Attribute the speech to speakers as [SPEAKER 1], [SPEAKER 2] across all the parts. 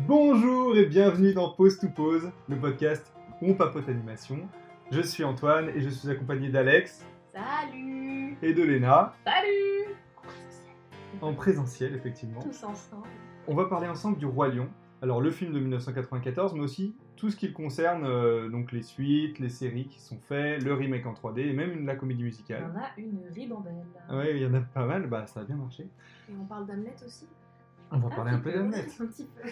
[SPEAKER 1] Bonjour et bienvenue dans Pause to Pause, le podcast où on papote animation. Je suis Antoine et je suis accompagné d'Alex.
[SPEAKER 2] Salut.
[SPEAKER 1] Et de Léna.
[SPEAKER 2] Salut.
[SPEAKER 1] En présentiel, effectivement.
[SPEAKER 2] Tous ensemble.
[SPEAKER 1] On va parler ensemble du Roi Lion. Alors le film de 1994, mais aussi tout ce qui le concerne, donc les suites, les séries qui sont faites, le remake en 3D et même la comédie
[SPEAKER 2] Il y
[SPEAKER 1] musicale.
[SPEAKER 2] en a une ribambelle.
[SPEAKER 1] Ouais, il y en a pas mal, ça a bien marché.
[SPEAKER 3] Et on parle d'Hamlet aussi.
[SPEAKER 1] On va parler un peu d'Hamlet.
[SPEAKER 3] Un petit peu.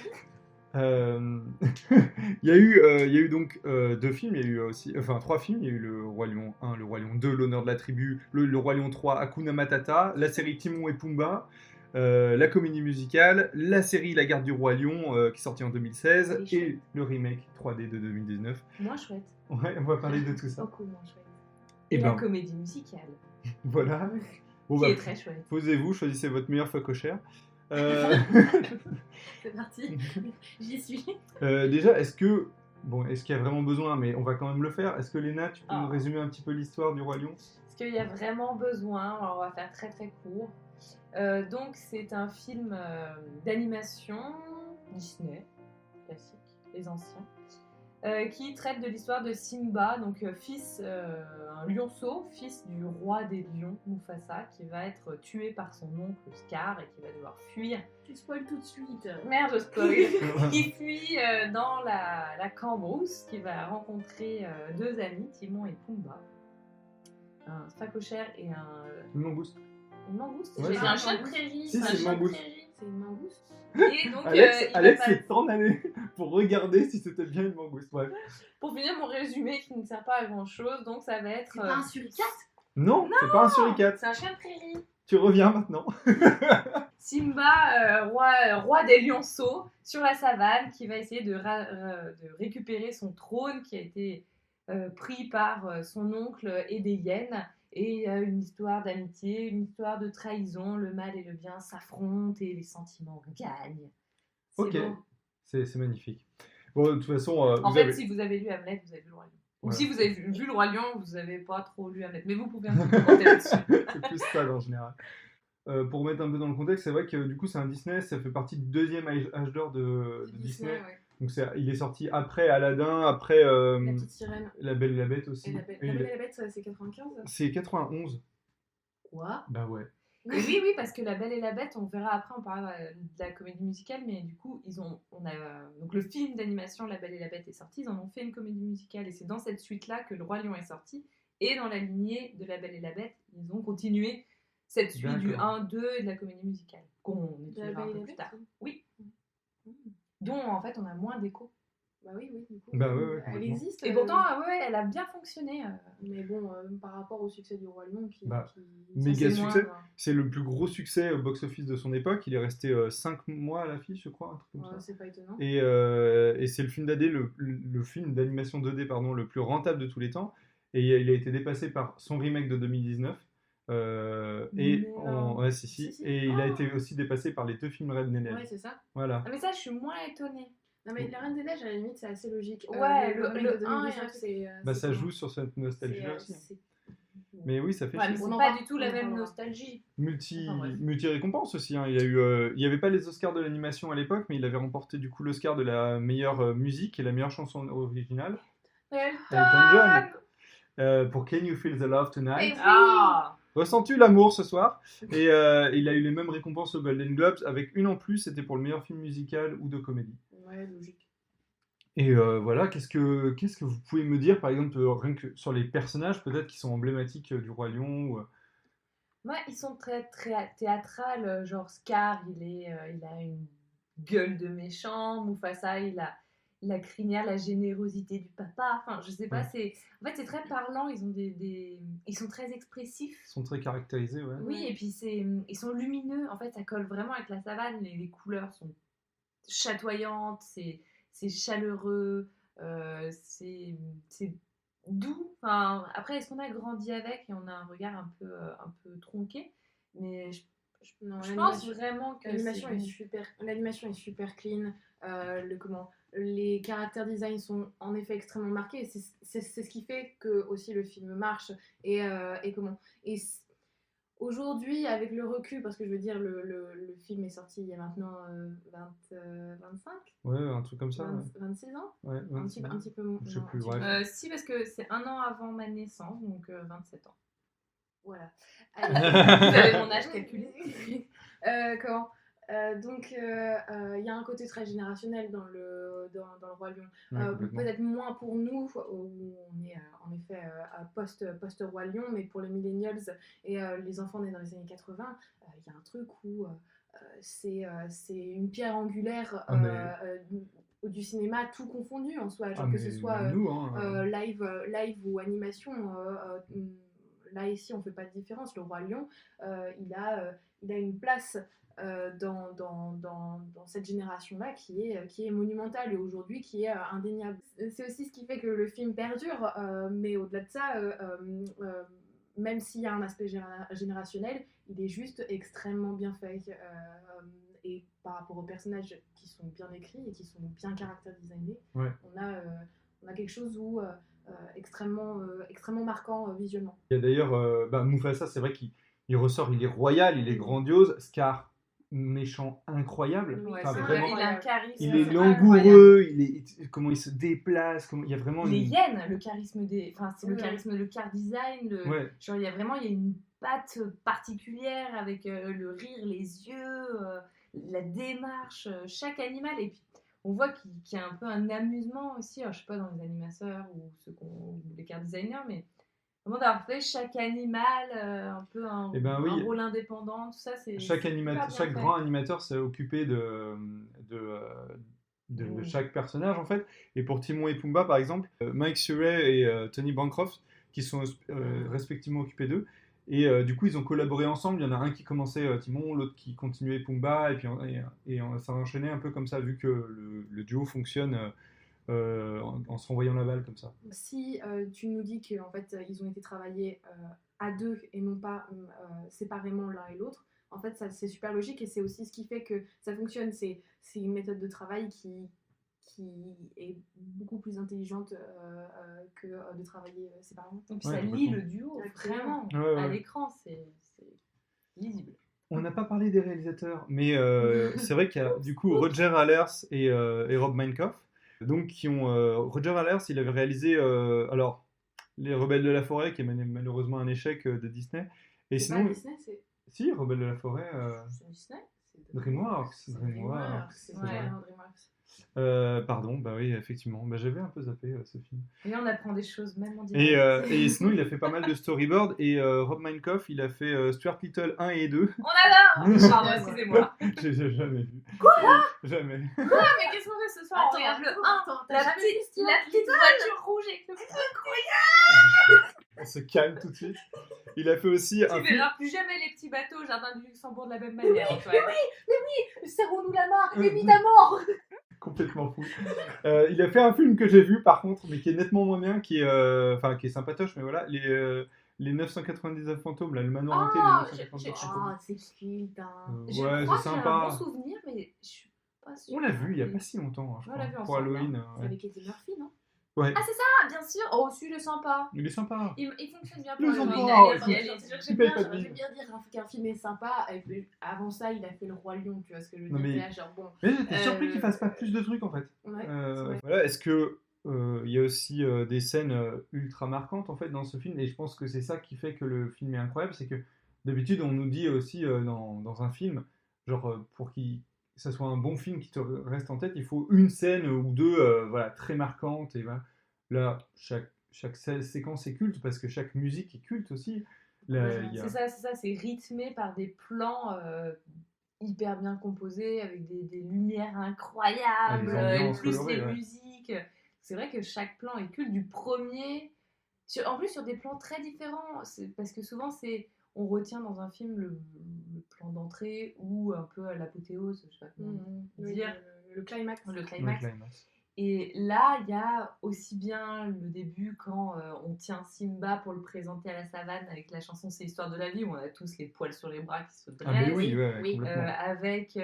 [SPEAKER 1] Il y a eu donc deux films, il y a eu aussi, enfin trois films, il y a eu le Roi Lion 1, le Roi Lion 2, l'honneur de la tribu, le Roi Lion 3, Hakuna Matata, la série Timon et Pumba, la comédie musicale, la série La Garde du Roi Lion qui est sortie en 2016 et le remake 3D de 2019.
[SPEAKER 2] Moins chouette.
[SPEAKER 1] Ouais, on va parler de tout ça.
[SPEAKER 2] Beaucoup moins chouette.
[SPEAKER 1] Et
[SPEAKER 2] la
[SPEAKER 1] ben
[SPEAKER 2] comédie musicale.
[SPEAKER 1] voilà. Bon,
[SPEAKER 2] Qui est très chouette.
[SPEAKER 1] Posez-vous, choisissez votre meilleur facochère.
[SPEAKER 3] C'est parti, j'y suis.
[SPEAKER 1] Déjà, est-ce qu'il y a vraiment besoin, mais on va quand même le faire. Est-ce que Léna, tu peux nous résumer un petit peu l'histoire du Roi Lion ?
[SPEAKER 2] Est-ce qu'il y a vraiment besoin ? Alors, on va faire très très court. Donc c'est un film d'animation Disney, classique, les anciens, qui traite de l'histoire de Simba, donc un lionceau, fils du roi des lions, Mufasa, qui va être tué par son oncle Scar et qui va devoir fuir.
[SPEAKER 3] Tu spoil tout de suite.
[SPEAKER 2] Merde, je spoil. Qui fuit dans la cambrousse, qui va rencontrer deux amis, Timon et Pumba, un phacochère et
[SPEAKER 1] Une mangouste.
[SPEAKER 2] une mangouste.
[SPEAKER 1] Ouais,
[SPEAKER 2] J'ai
[SPEAKER 1] c'est
[SPEAKER 2] un
[SPEAKER 3] un
[SPEAKER 2] chien de
[SPEAKER 3] mangouste.
[SPEAKER 2] prairie.
[SPEAKER 1] Si,
[SPEAKER 2] un
[SPEAKER 1] c'est une
[SPEAKER 2] chien de
[SPEAKER 1] mangouste.
[SPEAKER 2] prairie.
[SPEAKER 3] C'est une mangouste.
[SPEAKER 2] Et donc,
[SPEAKER 1] Alex
[SPEAKER 2] il va
[SPEAKER 1] est en allé pour regarder si c'était bien une mangouste. Bref.
[SPEAKER 2] pour finir mon résumé qui ne sert pas à grand chose, donc ça va être.
[SPEAKER 3] C'est pas un suricate.
[SPEAKER 1] Non, c'est pas un suricate.
[SPEAKER 2] C'est un chien de prairie.
[SPEAKER 1] Tu reviens maintenant.
[SPEAKER 2] Simba, roi des lionceaux, sur la savane, qui va essayer de récupérer son trône qui a été pris par son oncle et des hyènes. Et il y a une histoire d'amitié, une histoire de trahison, le mal et le bien s'affrontent et les sentiments gagnent. C'est
[SPEAKER 1] Ok,
[SPEAKER 2] beau.
[SPEAKER 1] c'est magnifique. Bon, de toute façon,
[SPEAKER 2] En fait, si vous avez lu Hamlet, vous avez lu le Roi Lion. Ou
[SPEAKER 1] Ouais.
[SPEAKER 2] si vous avez vu le Roi Lion, vous n'avez pas trop lu Hamlet. Mais vous pouvez un petit peu commenter là-dessus.
[SPEAKER 1] c'est plus ça en général. Pour mettre un peu dans le contexte, c'est vrai que du coup c'est un Disney, ça fait partie du deuxième âge d'or de Disney.
[SPEAKER 3] Ouais.
[SPEAKER 1] Donc il est sorti après Aladdin, après
[SPEAKER 3] La petite sirène.
[SPEAKER 1] La Belle et la Bête aussi.
[SPEAKER 3] Et la Belle et la Bête, ça, c'est 95.
[SPEAKER 1] C'est 91.
[SPEAKER 3] Quoi?
[SPEAKER 1] Bah ouais.
[SPEAKER 2] Et oui, parce que La Belle et la Bête, on verra après, on parlera de la comédie musicale, mais du coup, donc le film d'animation La Belle et la Bête est sorti, ils en ont fait une comédie musicale, et c'est dans cette suite-là que Le Roi Lion est sorti, et dans la lignée de La Belle et la Bête, ils ont continué cette suite du 1, 2 et de la comédie musicale, qu'on étudiera un peu plus tard. Oui. Dont, en fait, on a moins d'écho.
[SPEAKER 3] Bah oui, du coup.
[SPEAKER 1] Bah ouais,
[SPEAKER 3] Elle
[SPEAKER 1] complètement.
[SPEAKER 3] existe.
[SPEAKER 2] Et pourtant, elle a bien fonctionné.
[SPEAKER 3] Mais bon, par rapport au succès du Roi Lion,
[SPEAKER 1] Méga
[SPEAKER 2] c'est
[SPEAKER 1] succès.
[SPEAKER 2] moins,
[SPEAKER 1] C'est le plus gros succès au box-office de son époque. Il est resté 5 mois à l'affiche, je crois, un truc comme ça.
[SPEAKER 3] c'est pas étonnant.
[SPEAKER 1] Et c'est le film le film d'animation 2D le plus rentable de tous les temps. Et il a été dépassé par son remake de 2019. Et il a été aussi dépassé par les deux films Reine des Neiges.
[SPEAKER 3] Ouais, c'est ça.
[SPEAKER 1] Voilà.
[SPEAKER 2] Ah, mais ça, je suis moins étonnée.
[SPEAKER 3] Non, mais La Reine des Neiges, à la limite, c'est assez logique.
[SPEAKER 2] Ouais,
[SPEAKER 3] le remake de
[SPEAKER 2] 1
[SPEAKER 3] 2019, c'est.
[SPEAKER 1] Ça
[SPEAKER 3] c'est
[SPEAKER 1] joue sur cette nostalgie aussi.
[SPEAKER 3] c'est-
[SPEAKER 1] Mais oui, ça fait
[SPEAKER 2] Ouais, mais
[SPEAKER 1] chier.
[SPEAKER 2] c'est
[SPEAKER 3] On en
[SPEAKER 2] pas
[SPEAKER 3] parle,
[SPEAKER 2] du tout
[SPEAKER 3] on
[SPEAKER 2] la
[SPEAKER 3] en
[SPEAKER 2] même
[SPEAKER 3] parlera.
[SPEAKER 2] nostalgie.
[SPEAKER 1] Multi
[SPEAKER 2] Enfin,
[SPEAKER 1] récompense aussi. Hein. Il y avait pas les Oscars de l'animation à l'époque, mais il avait remporté du coup l'Oscar de la meilleure musique et la meilleure chanson originale. Elton John. Pour Can You Feel the Love Tonight.
[SPEAKER 3] Et
[SPEAKER 2] Ah.
[SPEAKER 1] Ressens-tu l'amour ce soir? Et il a eu les mêmes récompenses aux Golden Globes, avec une en plus, c'était pour le meilleur film musical ou de comédie.
[SPEAKER 3] Ouais, logique.
[SPEAKER 1] Et voilà, qu'est-ce que vous pouvez me dire, par exemple, rien que sur les personnages, peut-être, qui sont emblématiques du Roi Lion ou...
[SPEAKER 2] Ouais, ils sont très, très théâtrales. Genre Scar, il a une gueule de méchant. Mufasa, il a la crinière, la générosité du papa. Enfin, je sais pas,
[SPEAKER 1] Ouais.
[SPEAKER 2] en fait, c'est très parlant. Ils ont ils sont très expressifs.
[SPEAKER 1] Ils sont très caractérisés, ouais.
[SPEAKER 2] Oui, et puis ils sont lumineux. En fait, ça colle vraiment avec la savane. Les couleurs sont chatoyantes, c'est chaleureux, c'est doux. Enfin, après, est-ce qu'on a grandi avec et on a un regard un peu tronqué? Mais
[SPEAKER 3] Non,
[SPEAKER 2] je pense vraiment que
[SPEAKER 3] l'animation est super clean. Les caractères design sont en effet extrêmement marqués. C'est ce qui fait que aussi le film marche et Aujourd'hui, avec le recul, parce que je veux dire, le film est sorti il y a maintenant 25,
[SPEAKER 1] Ouais, un truc comme ça.
[SPEAKER 3] 26 ans.
[SPEAKER 1] Ouais,
[SPEAKER 3] Un petit peu moins.
[SPEAKER 1] je sais
[SPEAKER 3] non,
[SPEAKER 1] plus,
[SPEAKER 3] un petit peu
[SPEAKER 1] bref.
[SPEAKER 3] moins.
[SPEAKER 2] Si, parce que c'est un an avant ma naissance, donc 27 ans.
[SPEAKER 3] Voilà.
[SPEAKER 2] Vous avez mon âge calculé.
[SPEAKER 3] Comment donc, il y a un côté très générationnel dans le Roi Lion.
[SPEAKER 1] Ouais, complètement.
[SPEAKER 3] Peut-être moins pour nous, où on est en effet à post-Roi Lion, mais pour les millennials et les enfants nés dans les années 80, il y a un truc où c'est une pierre angulaire
[SPEAKER 1] Ah, mais-
[SPEAKER 3] du cinéma, tout confondu en soi, genre
[SPEAKER 1] Ah,
[SPEAKER 3] que
[SPEAKER 1] mais
[SPEAKER 3] ce soit
[SPEAKER 1] même nous, hein.
[SPEAKER 3] live ou animation. Là, ici, on fait pas de différence. Le Roi Lion, il a une place dans cette génération-là qui est monumentale et aujourd'hui qui est indéniable. C'est aussi ce qui fait que le film perdure, mais au-delà de ça, même s'il y a un aspect générationnel, il est juste extrêmement bien fait. Et par rapport aux personnages qui sont bien écrits et qui sont bien caractère designés,
[SPEAKER 1] Ouais.
[SPEAKER 3] on a quelque chose extrêmement marquant visuellement.
[SPEAKER 1] Il y a d'ailleurs Mufasa, c'est vrai qu'il ressort, il est royal, il est grandiose. Scar, méchant incroyable.
[SPEAKER 3] Oui,
[SPEAKER 1] Enfin,
[SPEAKER 3] c'est
[SPEAKER 1] vraiment,
[SPEAKER 2] Il a un charisme.
[SPEAKER 1] il est
[SPEAKER 2] incroyable.
[SPEAKER 1] langoureux, comment il se déplace, il y a vraiment
[SPEAKER 2] Les
[SPEAKER 1] une...
[SPEAKER 2] hyènes, le charisme des. Enfin, c'est le
[SPEAKER 3] Ouais.
[SPEAKER 2] charisme, le car design.
[SPEAKER 1] Ouais.
[SPEAKER 2] Genre, il y a une patte particulière avec le rire, les yeux, la démarche, chaque animal. Et puis, on voit qu'il y a un peu un amusement aussi. Alors, je sais pas dans les animateurs ou les car designers, mais vraiment d'avoir fait chaque animal un peu un
[SPEAKER 1] Eh ben oui.
[SPEAKER 2] rôle indépendant, tout ça, c'est.
[SPEAKER 1] Chaque
[SPEAKER 2] super bien fait.
[SPEAKER 1] grand animateur s'est occupé de chaque personnage en fait. Et pour Timon et Pumba par exemple, Mike Surrey et Tony Bancroft qui sont respectivement occupés d'eux. Et du coup ils ont collaboré ensemble. Il y en a un qui commençait Timon, l'autre qui continuait Pumba. Et puis ça a enchaîné un peu comme ça vu que le duo fonctionne en se renvoyant la balle comme ça.
[SPEAKER 3] Si tu nous dis qu'en fait ils ont été travaillés à deux et non pas séparément l'un et l'autre, en fait ça c'est super logique et c'est aussi ce qui fait que ça fonctionne. C'est une méthode de travail qui est beaucoup plus intelligente que de travailler séparément.
[SPEAKER 2] Et puis
[SPEAKER 1] Ouais,
[SPEAKER 2] ça lie
[SPEAKER 1] complètement.
[SPEAKER 2] le duo,
[SPEAKER 3] Absolument.
[SPEAKER 2] vraiment,
[SPEAKER 1] Ouais,
[SPEAKER 2] à
[SPEAKER 1] ouais.
[SPEAKER 2] l'écran, c'est lisible.
[SPEAKER 1] On n'a pas parlé des réalisateurs, mais c'est vrai qu'il y a du coup Roger Allers et Rob Minkoff. Donc, Roger Allers, il avait réalisé alors Les Rebelles de la Forêt, qui est malheureusement un échec de Disney. Et
[SPEAKER 3] C'est
[SPEAKER 1] sinon,
[SPEAKER 3] pas Disney, c'est
[SPEAKER 1] si, Rebelles de la Forêt,
[SPEAKER 3] c'est Disney.
[SPEAKER 1] DreamWorks.
[SPEAKER 3] C'est DreamWorks, c'est
[SPEAKER 2] Ouais.
[SPEAKER 3] clair, hein, DreamWorks.
[SPEAKER 1] Pardon, bah oui, effectivement. Bah, j'avais un peu zappé ce film.
[SPEAKER 2] Et là, on apprend des choses même en
[SPEAKER 1] Et,
[SPEAKER 2] direct.
[SPEAKER 1] et sinon, il a fait pas mal de storyboards. Et Rob Minkoff, il a fait Stuart Little 1 et 2.
[SPEAKER 2] On adore. Pardon, excusez-moi.
[SPEAKER 1] J'ai jamais vu.
[SPEAKER 3] Quoi
[SPEAKER 1] Jamais.
[SPEAKER 2] Mais qu'est-ce qu'on fait ce soir? On regarde le 1, la petite voiture rouge avec le
[SPEAKER 1] On se calme tout de suite. Il a fait aussi un
[SPEAKER 2] Tu
[SPEAKER 1] film.
[SPEAKER 2] verras plus jamais les petits bateaux au jardin du Luxembourg de la même manière, Antoine.
[SPEAKER 3] Serrons-nous la main, évidemment.
[SPEAKER 1] Complètement fou. Il a fait un film que j'ai vu par contre, mais qui est nettement moins bien, qui est sympatoche, mais voilà, les 999 fantômes, là, le manoir hanté, les 999 fantômes.
[SPEAKER 3] C'est cute, hein.
[SPEAKER 2] Je
[SPEAKER 1] Ouais,
[SPEAKER 2] crois
[SPEAKER 1] c'est
[SPEAKER 2] que j'ai un
[SPEAKER 1] sympa.
[SPEAKER 2] bon souvenir, mais je suis pas sûre.
[SPEAKER 1] On l'a vu il y a pas si longtemps, hein, je
[SPEAKER 2] On l'a
[SPEAKER 1] crois,
[SPEAKER 2] vu
[SPEAKER 1] pour
[SPEAKER 2] ensemble,
[SPEAKER 1] Halloween.
[SPEAKER 3] C'est
[SPEAKER 1] Ouais.
[SPEAKER 3] avec Eddie Murphy, non?
[SPEAKER 1] Ouais.
[SPEAKER 2] Ah, c'est ça, bien sûr. Oh, celui, il est sympa.
[SPEAKER 1] Il est sympa.
[SPEAKER 2] Il fonctionne bien
[SPEAKER 1] Il
[SPEAKER 2] pour
[SPEAKER 1] est
[SPEAKER 2] Halloween.
[SPEAKER 1] sympa,
[SPEAKER 2] Allez,
[SPEAKER 1] il
[SPEAKER 2] attendez,
[SPEAKER 1] fonctionne.
[SPEAKER 2] c'est sûr que
[SPEAKER 1] Il
[SPEAKER 2] j'aime
[SPEAKER 1] paye
[SPEAKER 2] bien.
[SPEAKER 1] pas de
[SPEAKER 3] J'aurais
[SPEAKER 1] mine.
[SPEAKER 3] pu bien dire qu'un film est sympa, et puis avant ça, il a fait Le Roi Lion, tu vois ce que je veux
[SPEAKER 1] Non,
[SPEAKER 3] dire.
[SPEAKER 1] mais-
[SPEAKER 3] T'es là, genre, bon.
[SPEAKER 1] Mais j'étais surpris qu'il fasse pas plus de trucs en fait.
[SPEAKER 3] Ouais, c'est vrai.
[SPEAKER 1] Voilà, est-ce que il y a aussi des scènes ultra marquantes en fait dans ce film, et je pense que c'est ça qui fait que le film est incroyable, c'est que d'habitude on nous dit aussi dans un film, genre pour que ça soit un bon film qui te reste en tête, il faut une scène ou deux voilà, très marquantes, et voilà. Là chaque séquence est culte parce que chaque musique est culte aussi. Là, il y a-
[SPEAKER 2] C'est ça, c'est rythmé par des plans hyper bien composés, avec des lumières incroyables,
[SPEAKER 1] Ah, des ambiances
[SPEAKER 2] plus
[SPEAKER 1] colorées,
[SPEAKER 2] les
[SPEAKER 1] ouais.
[SPEAKER 2] musiques. C'est vrai que chaque plan est culte, du premier, en plus sur des plans très différents, parce que souvent on retient dans un film le plan d'entrée ou un peu l'apothéose, je sais pas comment
[SPEAKER 3] Oui,
[SPEAKER 2] dire,
[SPEAKER 3] le climax.
[SPEAKER 2] le
[SPEAKER 1] le
[SPEAKER 2] climax.
[SPEAKER 1] climax.
[SPEAKER 2] Et là, il y a aussi bien le début quand on tient Simba pour le présenter à la savane avec la chanson C'est l'histoire de la vie, où on a tous les poils sur les bras qui se dressent.
[SPEAKER 1] Ah mais oui, ouais,
[SPEAKER 3] oui,
[SPEAKER 1] complètement.
[SPEAKER 2] Avec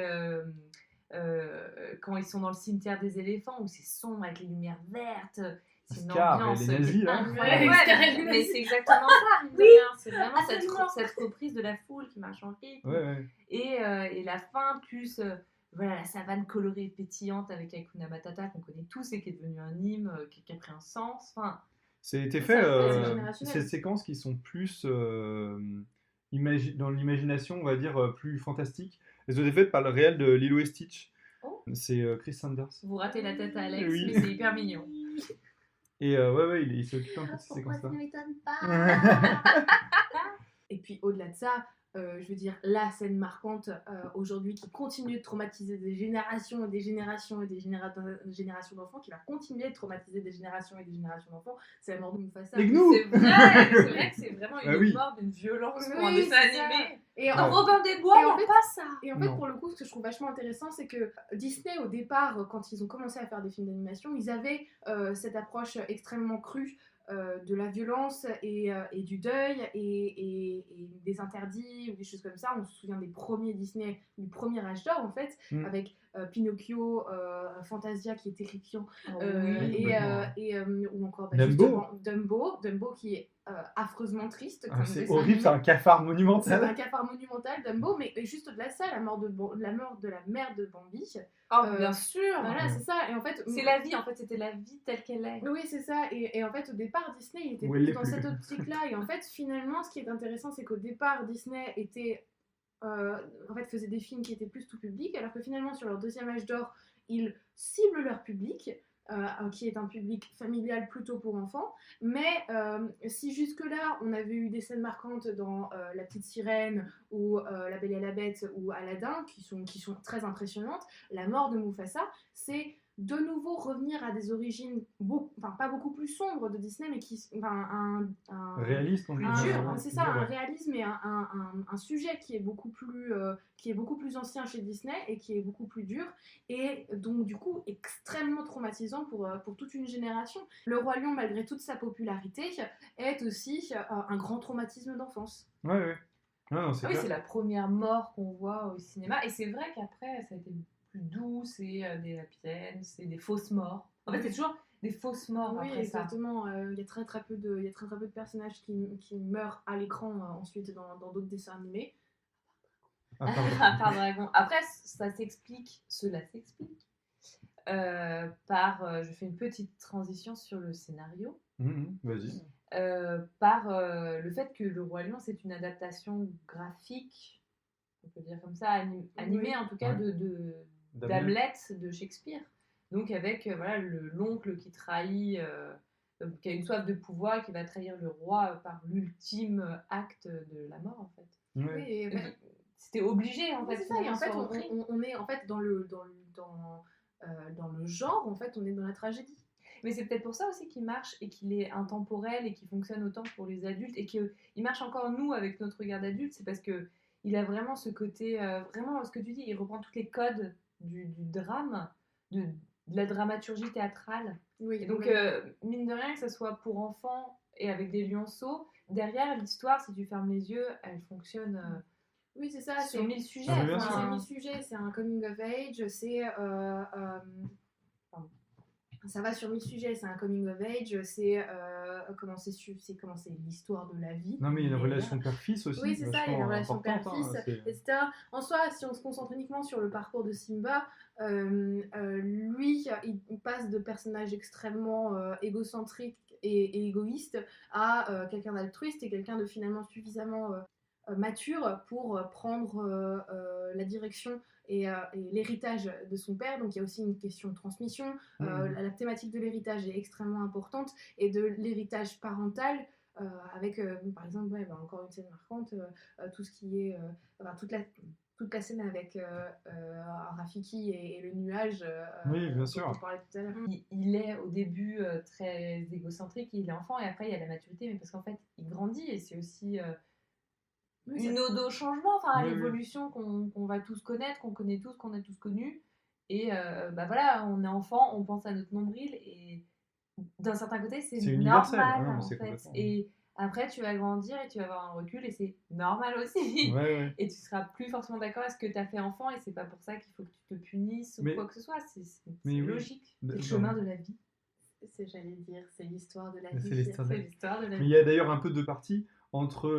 [SPEAKER 2] quand ils sont dans le cimetière des éléphants, où c'est sombre avec les lumières vertes. c'est une
[SPEAKER 1] Scar et
[SPEAKER 2] ambiance
[SPEAKER 1] les
[SPEAKER 2] qui est
[SPEAKER 1] nazis, là.
[SPEAKER 2] incroyable.
[SPEAKER 3] Ouais,
[SPEAKER 2] Ouais,
[SPEAKER 3] Scar et les
[SPEAKER 2] mais
[SPEAKER 3] nazis.
[SPEAKER 2] c'est exactement ça, mine de
[SPEAKER 3] Oui,
[SPEAKER 2] rien. C'est vraiment
[SPEAKER 3] absolument.
[SPEAKER 2] cette reprise de la foule qui marche en rythme.
[SPEAKER 1] Ouais.
[SPEAKER 2] Et la fin, plus voilà, la savane colorée et pétillante avec Hakuna Matata qu'on connaît tous et qui est devenu un hymne, qui a pris un sens. Enfin,
[SPEAKER 1] C'était
[SPEAKER 3] Ça,
[SPEAKER 1] fait,
[SPEAKER 3] c'est générationnel.
[SPEAKER 1] ces séquences qui sont plus dans l'imagination, on va dire, plus fantastiques. Elles ont été faites par le réel de Lilo et Stitch.
[SPEAKER 2] Oh.
[SPEAKER 1] C'est Chris Sanders.
[SPEAKER 2] vous ratez la tête à Alex,
[SPEAKER 1] Oui.
[SPEAKER 2] mais c'est hyper mignon.
[SPEAKER 1] Et il s'est occupé un peu de ces
[SPEAKER 3] Pourquoi ça
[SPEAKER 1] séquences-là.
[SPEAKER 3] ne m'étonne pas? Et puis au-delà de ça, je veux dire, la scène marquante aujourd'hui qui continue de traumatiser des générations et des générations et des générations d'enfants, qui va continuer de traumatiser des générations et des générations d'enfants, c'est la mort de Mufasa.
[SPEAKER 1] Les gnous.
[SPEAKER 2] C'est vrai que c'est vraiment une
[SPEAKER 1] Ah oui.
[SPEAKER 2] mort d'une violence pour
[SPEAKER 3] Oui,
[SPEAKER 2] un dessin
[SPEAKER 3] c'est ça.
[SPEAKER 2] animé.
[SPEAKER 3] Et
[SPEAKER 2] Dans
[SPEAKER 3] en,
[SPEAKER 2] Robin des Bois,
[SPEAKER 3] Et
[SPEAKER 2] il
[SPEAKER 3] en
[SPEAKER 2] n'y a
[SPEAKER 3] fait-
[SPEAKER 2] pas ça.
[SPEAKER 3] Et en fait,
[SPEAKER 1] Non.
[SPEAKER 3] pour le coup, ce que je trouve vachement intéressant, c'est que Disney, au départ, quand ils ont commencé à faire des films d'animation, ils avaient cette approche extrêmement crue de la violence et du deuil et des interdits ou des choses comme ça. On se souvient des premiers Disney, du premier âge d'or, en fait,
[SPEAKER 1] Mm.
[SPEAKER 3] avec Pinocchio, Fantasia qui est terrifiant, ou encore
[SPEAKER 1] Dumbo.
[SPEAKER 3] justement, Dumbo qui est affreusement triste.
[SPEAKER 1] Ah,
[SPEAKER 3] comme
[SPEAKER 1] c'est
[SPEAKER 3] dessin
[SPEAKER 1] horrible, c'est
[SPEAKER 3] animé.
[SPEAKER 1] un cafard
[SPEAKER 3] C'est un
[SPEAKER 1] monumental.
[SPEAKER 3] cafard monumental, Dumbo, mais juste au-delà de ça, la mort de la mère de Bambi.
[SPEAKER 2] Oh,
[SPEAKER 3] Euh,
[SPEAKER 2] bien sûr.
[SPEAKER 3] Voilà, c'est ça. Et en fait,
[SPEAKER 2] C'est la vie, en fait, c'était la vie telle qu'elle est.
[SPEAKER 3] Oui, c'est ça. Et en fait, au départ, Disney il était
[SPEAKER 1] Ou elle
[SPEAKER 3] plus
[SPEAKER 1] l'est
[SPEAKER 3] dans
[SPEAKER 1] plus.
[SPEAKER 3] cette optique-là. Et en fait, finalement, ce qui est intéressant, c'est qu'au départ, Disney était, en fait, faisait des films qui étaient plus tout public, alors que finalement, sur leur deuxième âge d'or, ils ciblent leur public. Qui est un public familial plutôt pour enfants, mais si jusque-là on avait eu des scènes marquantes dans La Petite Sirène ou La Belle et la Bête ou Aladdin qui sont très impressionnantes, la mort de Mufasa, c'est de nouveau revenir à des origines pas beaucoup plus sombres de Disney, mais
[SPEAKER 1] Réaliste, on dit.
[SPEAKER 3] c'est ça, un réalisme et un sujet qui est beaucoup plus ancien chez Disney et qui est beaucoup plus dur et donc du coup extrêmement traumatisant pour toute une génération. Le Roi Lion, malgré toute sa popularité, est aussi un grand traumatisme d'enfance.
[SPEAKER 1] Ouais. Non, c'est
[SPEAKER 2] Ah oui,
[SPEAKER 1] clair.
[SPEAKER 2] c'est la première mort qu'on voit au cinéma. Et c'est vrai qu'après, ça a été plus doux, c'est des happy ends, c'est des fausses morts. En fait, c'est toujours des fausses morts
[SPEAKER 3] Oui,
[SPEAKER 2] après ça.
[SPEAKER 3] exactement. Il y a très peu de personnages qui meurent à l'écran ensuite dans d'autres dessins animés.
[SPEAKER 1] Ah, pardon.
[SPEAKER 2] Par dragon. Après, cela s'explique par, je fais une petite transition sur le scénario,
[SPEAKER 1] Vas-y.
[SPEAKER 2] par le fait que Le Roi Lion, c'est une adaptation graphique, on peut dire comme ça, animée
[SPEAKER 3] Oui.
[SPEAKER 2] en tout cas,
[SPEAKER 1] Ouais.
[SPEAKER 2] d'Hamlet de Shakespeare. Donc avec voilà, l'oncle qui trahit, qui a une soif de pouvoir, qui va trahir le roi par l'ultime acte de la mort en fait.
[SPEAKER 1] Ouais.
[SPEAKER 3] Oui, et,
[SPEAKER 2] Donc, c'était obligé en fait.
[SPEAKER 3] c'est ça, et en fait,
[SPEAKER 2] finalement, soit repris.
[SPEAKER 3] on est en fait dans le genre, en fait, on est dans la tragédie.
[SPEAKER 2] Mais c'est peut-être pour ça aussi qu'il marche et qu'il est intemporel et qu'il fonctionne autant pour les adultes et qu'il marche encore nous avec notre regard d'adulte, c'est parce que il a vraiment ce côté, vraiment ce que tu dis, il reprend tous les codes du drame, de la dramaturgie théâtrale.
[SPEAKER 3] Oui,
[SPEAKER 2] Et donc, mine de rien, que ce soit pour enfants et avec des lionceaux, derrière l'histoire, si tu fermes les yeux, elle fonctionne
[SPEAKER 3] oui, c'est ça.
[SPEAKER 2] sur 1000 sujets.
[SPEAKER 1] Ah, mais bien
[SPEAKER 3] C'est
[SPEAKER 1] sûr.
[SPEAKER 3] 1000 sujets, c'est un coming of age, ça va sur 1000 sujets, c'est un coming of age, c'est comment c'est l'histoire de la vie.
[SPEAKER 1] Non, mais il y a une
[SPEAKER 3] Mais,
[SPEAKER 1] relation père-fils aussi.
[SPEAKER 3] Oui, c'est ça, il y a une relation
[SPEAKER 1] importante,
[SPEAKER 3] père-fils,
[SPEAKER 1] c'est-
[SPEAKER 3] etc. En soi, si on se concentre uniquement sur le parcours de Simba, lui, il passe de personnage extrêmement égocentrique et égoïste à quelqu'un d'altruiste et quelqu'un de finalement suffisamment mature pour prendre la direction et l'héritage de son père. Donc il y a aussi une question de transmission. La thématique de l'héritage est extrêmement importante et de l'héritage parental. Avec par exemple encore une scène marquante, tout ce qui est toute la scène avec Rafiki et le nuage
[SPEAKER 1] Oui, bien
[SPEAKER 3] dont
[SPEAKER 1] sûr.
[SPEAKER 3] on parlait tout à l'heure.
[SPEAKER 2] il est au début très égocentrique, il est enfant et après il y a la maturité, mais parce qu'en fait il grandit et c'est aussi
[SPEAKER 3] Oui,
[SPEAKER 2] une ode au changement, enfin à
[SPEAKER 1] Oui, oui.
[SPEAKER 2] l'évolution qu'on va tous connaître, qu'on connaît tous, qu'on a tous connu. Et bah voilà, on est enfant, on pense à notre nombril et d'un certain côté c'est
[SPEAKER 1] universel.
[SPEAKER 2] normal
[SPEAKER 1] Ah non, mais
[SPEAKER 2] en
[SPEAKER 1] c'est
[SPEAKER 2] fait.
[SPEAKER 1] complètement-
[SPEAKER 2] Et après tu vas grandir et tu vas avoir un recul et c'est normal aussi.
[SPEAKER 1] Ouais.
[SPEAKER 2] Et tu seras plus forcément d'accord avec ce que tu as fait enfant et c'est pas pour ça qu'il faut que tu te punisses ou
[SPEAKER 1] Mais-
[SPEAKER 2] quoi que ce soit, c'est
[SPEAKER 1] mais oui.
[SPEAKER 2] logique, c'est le
[SPEAKER 1] Dans-
[SPEAKER 2] chemin de la vie.
[SPEAKER 3] J'allais dire, c'est l'histoire de la
[SPEAKER 1] C'est
[SPEAKER 3] vie.
[SPEAKER 1] l'histoire de
[SPEAKER 2] C'est
[SPEAKER 1] la vie.
[SPEAKER 2] l'histoire de la
[SPEAKER 1] Mais il y a d'ailleurs un peu deux parties entre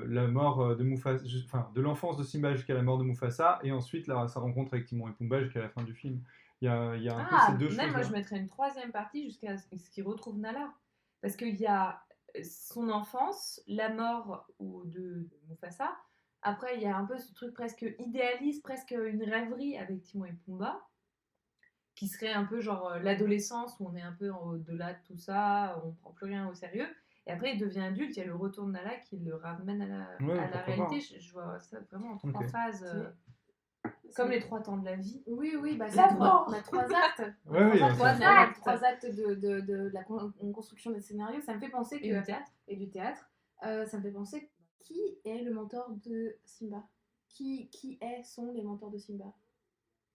[SPEAKER 1] la mort de Mufasa, enfin de l'enfance de Simba jusqu'à la mort de Mufasa, et ensuite sa rencontre avec Timon et Pumba jusqu'à la fin du film. Il y a un peu ces deux
[SPEAKER 2] même moi
[SPEAKER 1] choses-là.
[SPEAKER 2] je mettrais une troisième partie jusqu'à ce qu'il retrouve Nala. Parce qu'il y a son enfance, la mort de Mufasa. Après, il y a un peu ce truc presque idéaliste, presque une rêverie avec Timon et Pumba, qui serait un peu genre l'adolescence où on est un peu au-delà de tout ça, on prend plus rien au sérieux. Et après, il devient adulte, il y a le retour de Nala qui le ramène
[SPEAKER 1] Ouais,
[SPEAKER 2] à la
[SPEAKER 1] pourquoi
[SPEAKER 2] réalité.
[SPEAKER 1] pas.
[SPEAKER 2] Je vois ça vraiment en trois
[SPEAKER 1] Ok.
[SPEAKER 2] phases,
[SPEAKER 3] C'est-
[SPEAKER 2] comme les trois temps de la vie.
[SPEAKER 3] Oui, bah,
[SPEAKER 2] La
[SPEAKER 3] c'est
[SPEAKER 2] mort.
[SPEAKER 3] on a trois actes.
[SPEAKER 1] Ouais, oui,
[SPEAKER 3] trois,
[SPEAKER 1] on
[SPEAKER 3] actes,
[SPEAKER 2] s'en
[SPEAKER 3] trois actes de la construction des scénarios. Ça me fait penser que...
[SPEAKER 2] Et le théâtre.
[SPEAKER 3] Et du théâtre. Ça me fait penser, qui est le mentor de Simba? Qui sont les mentors de Simba?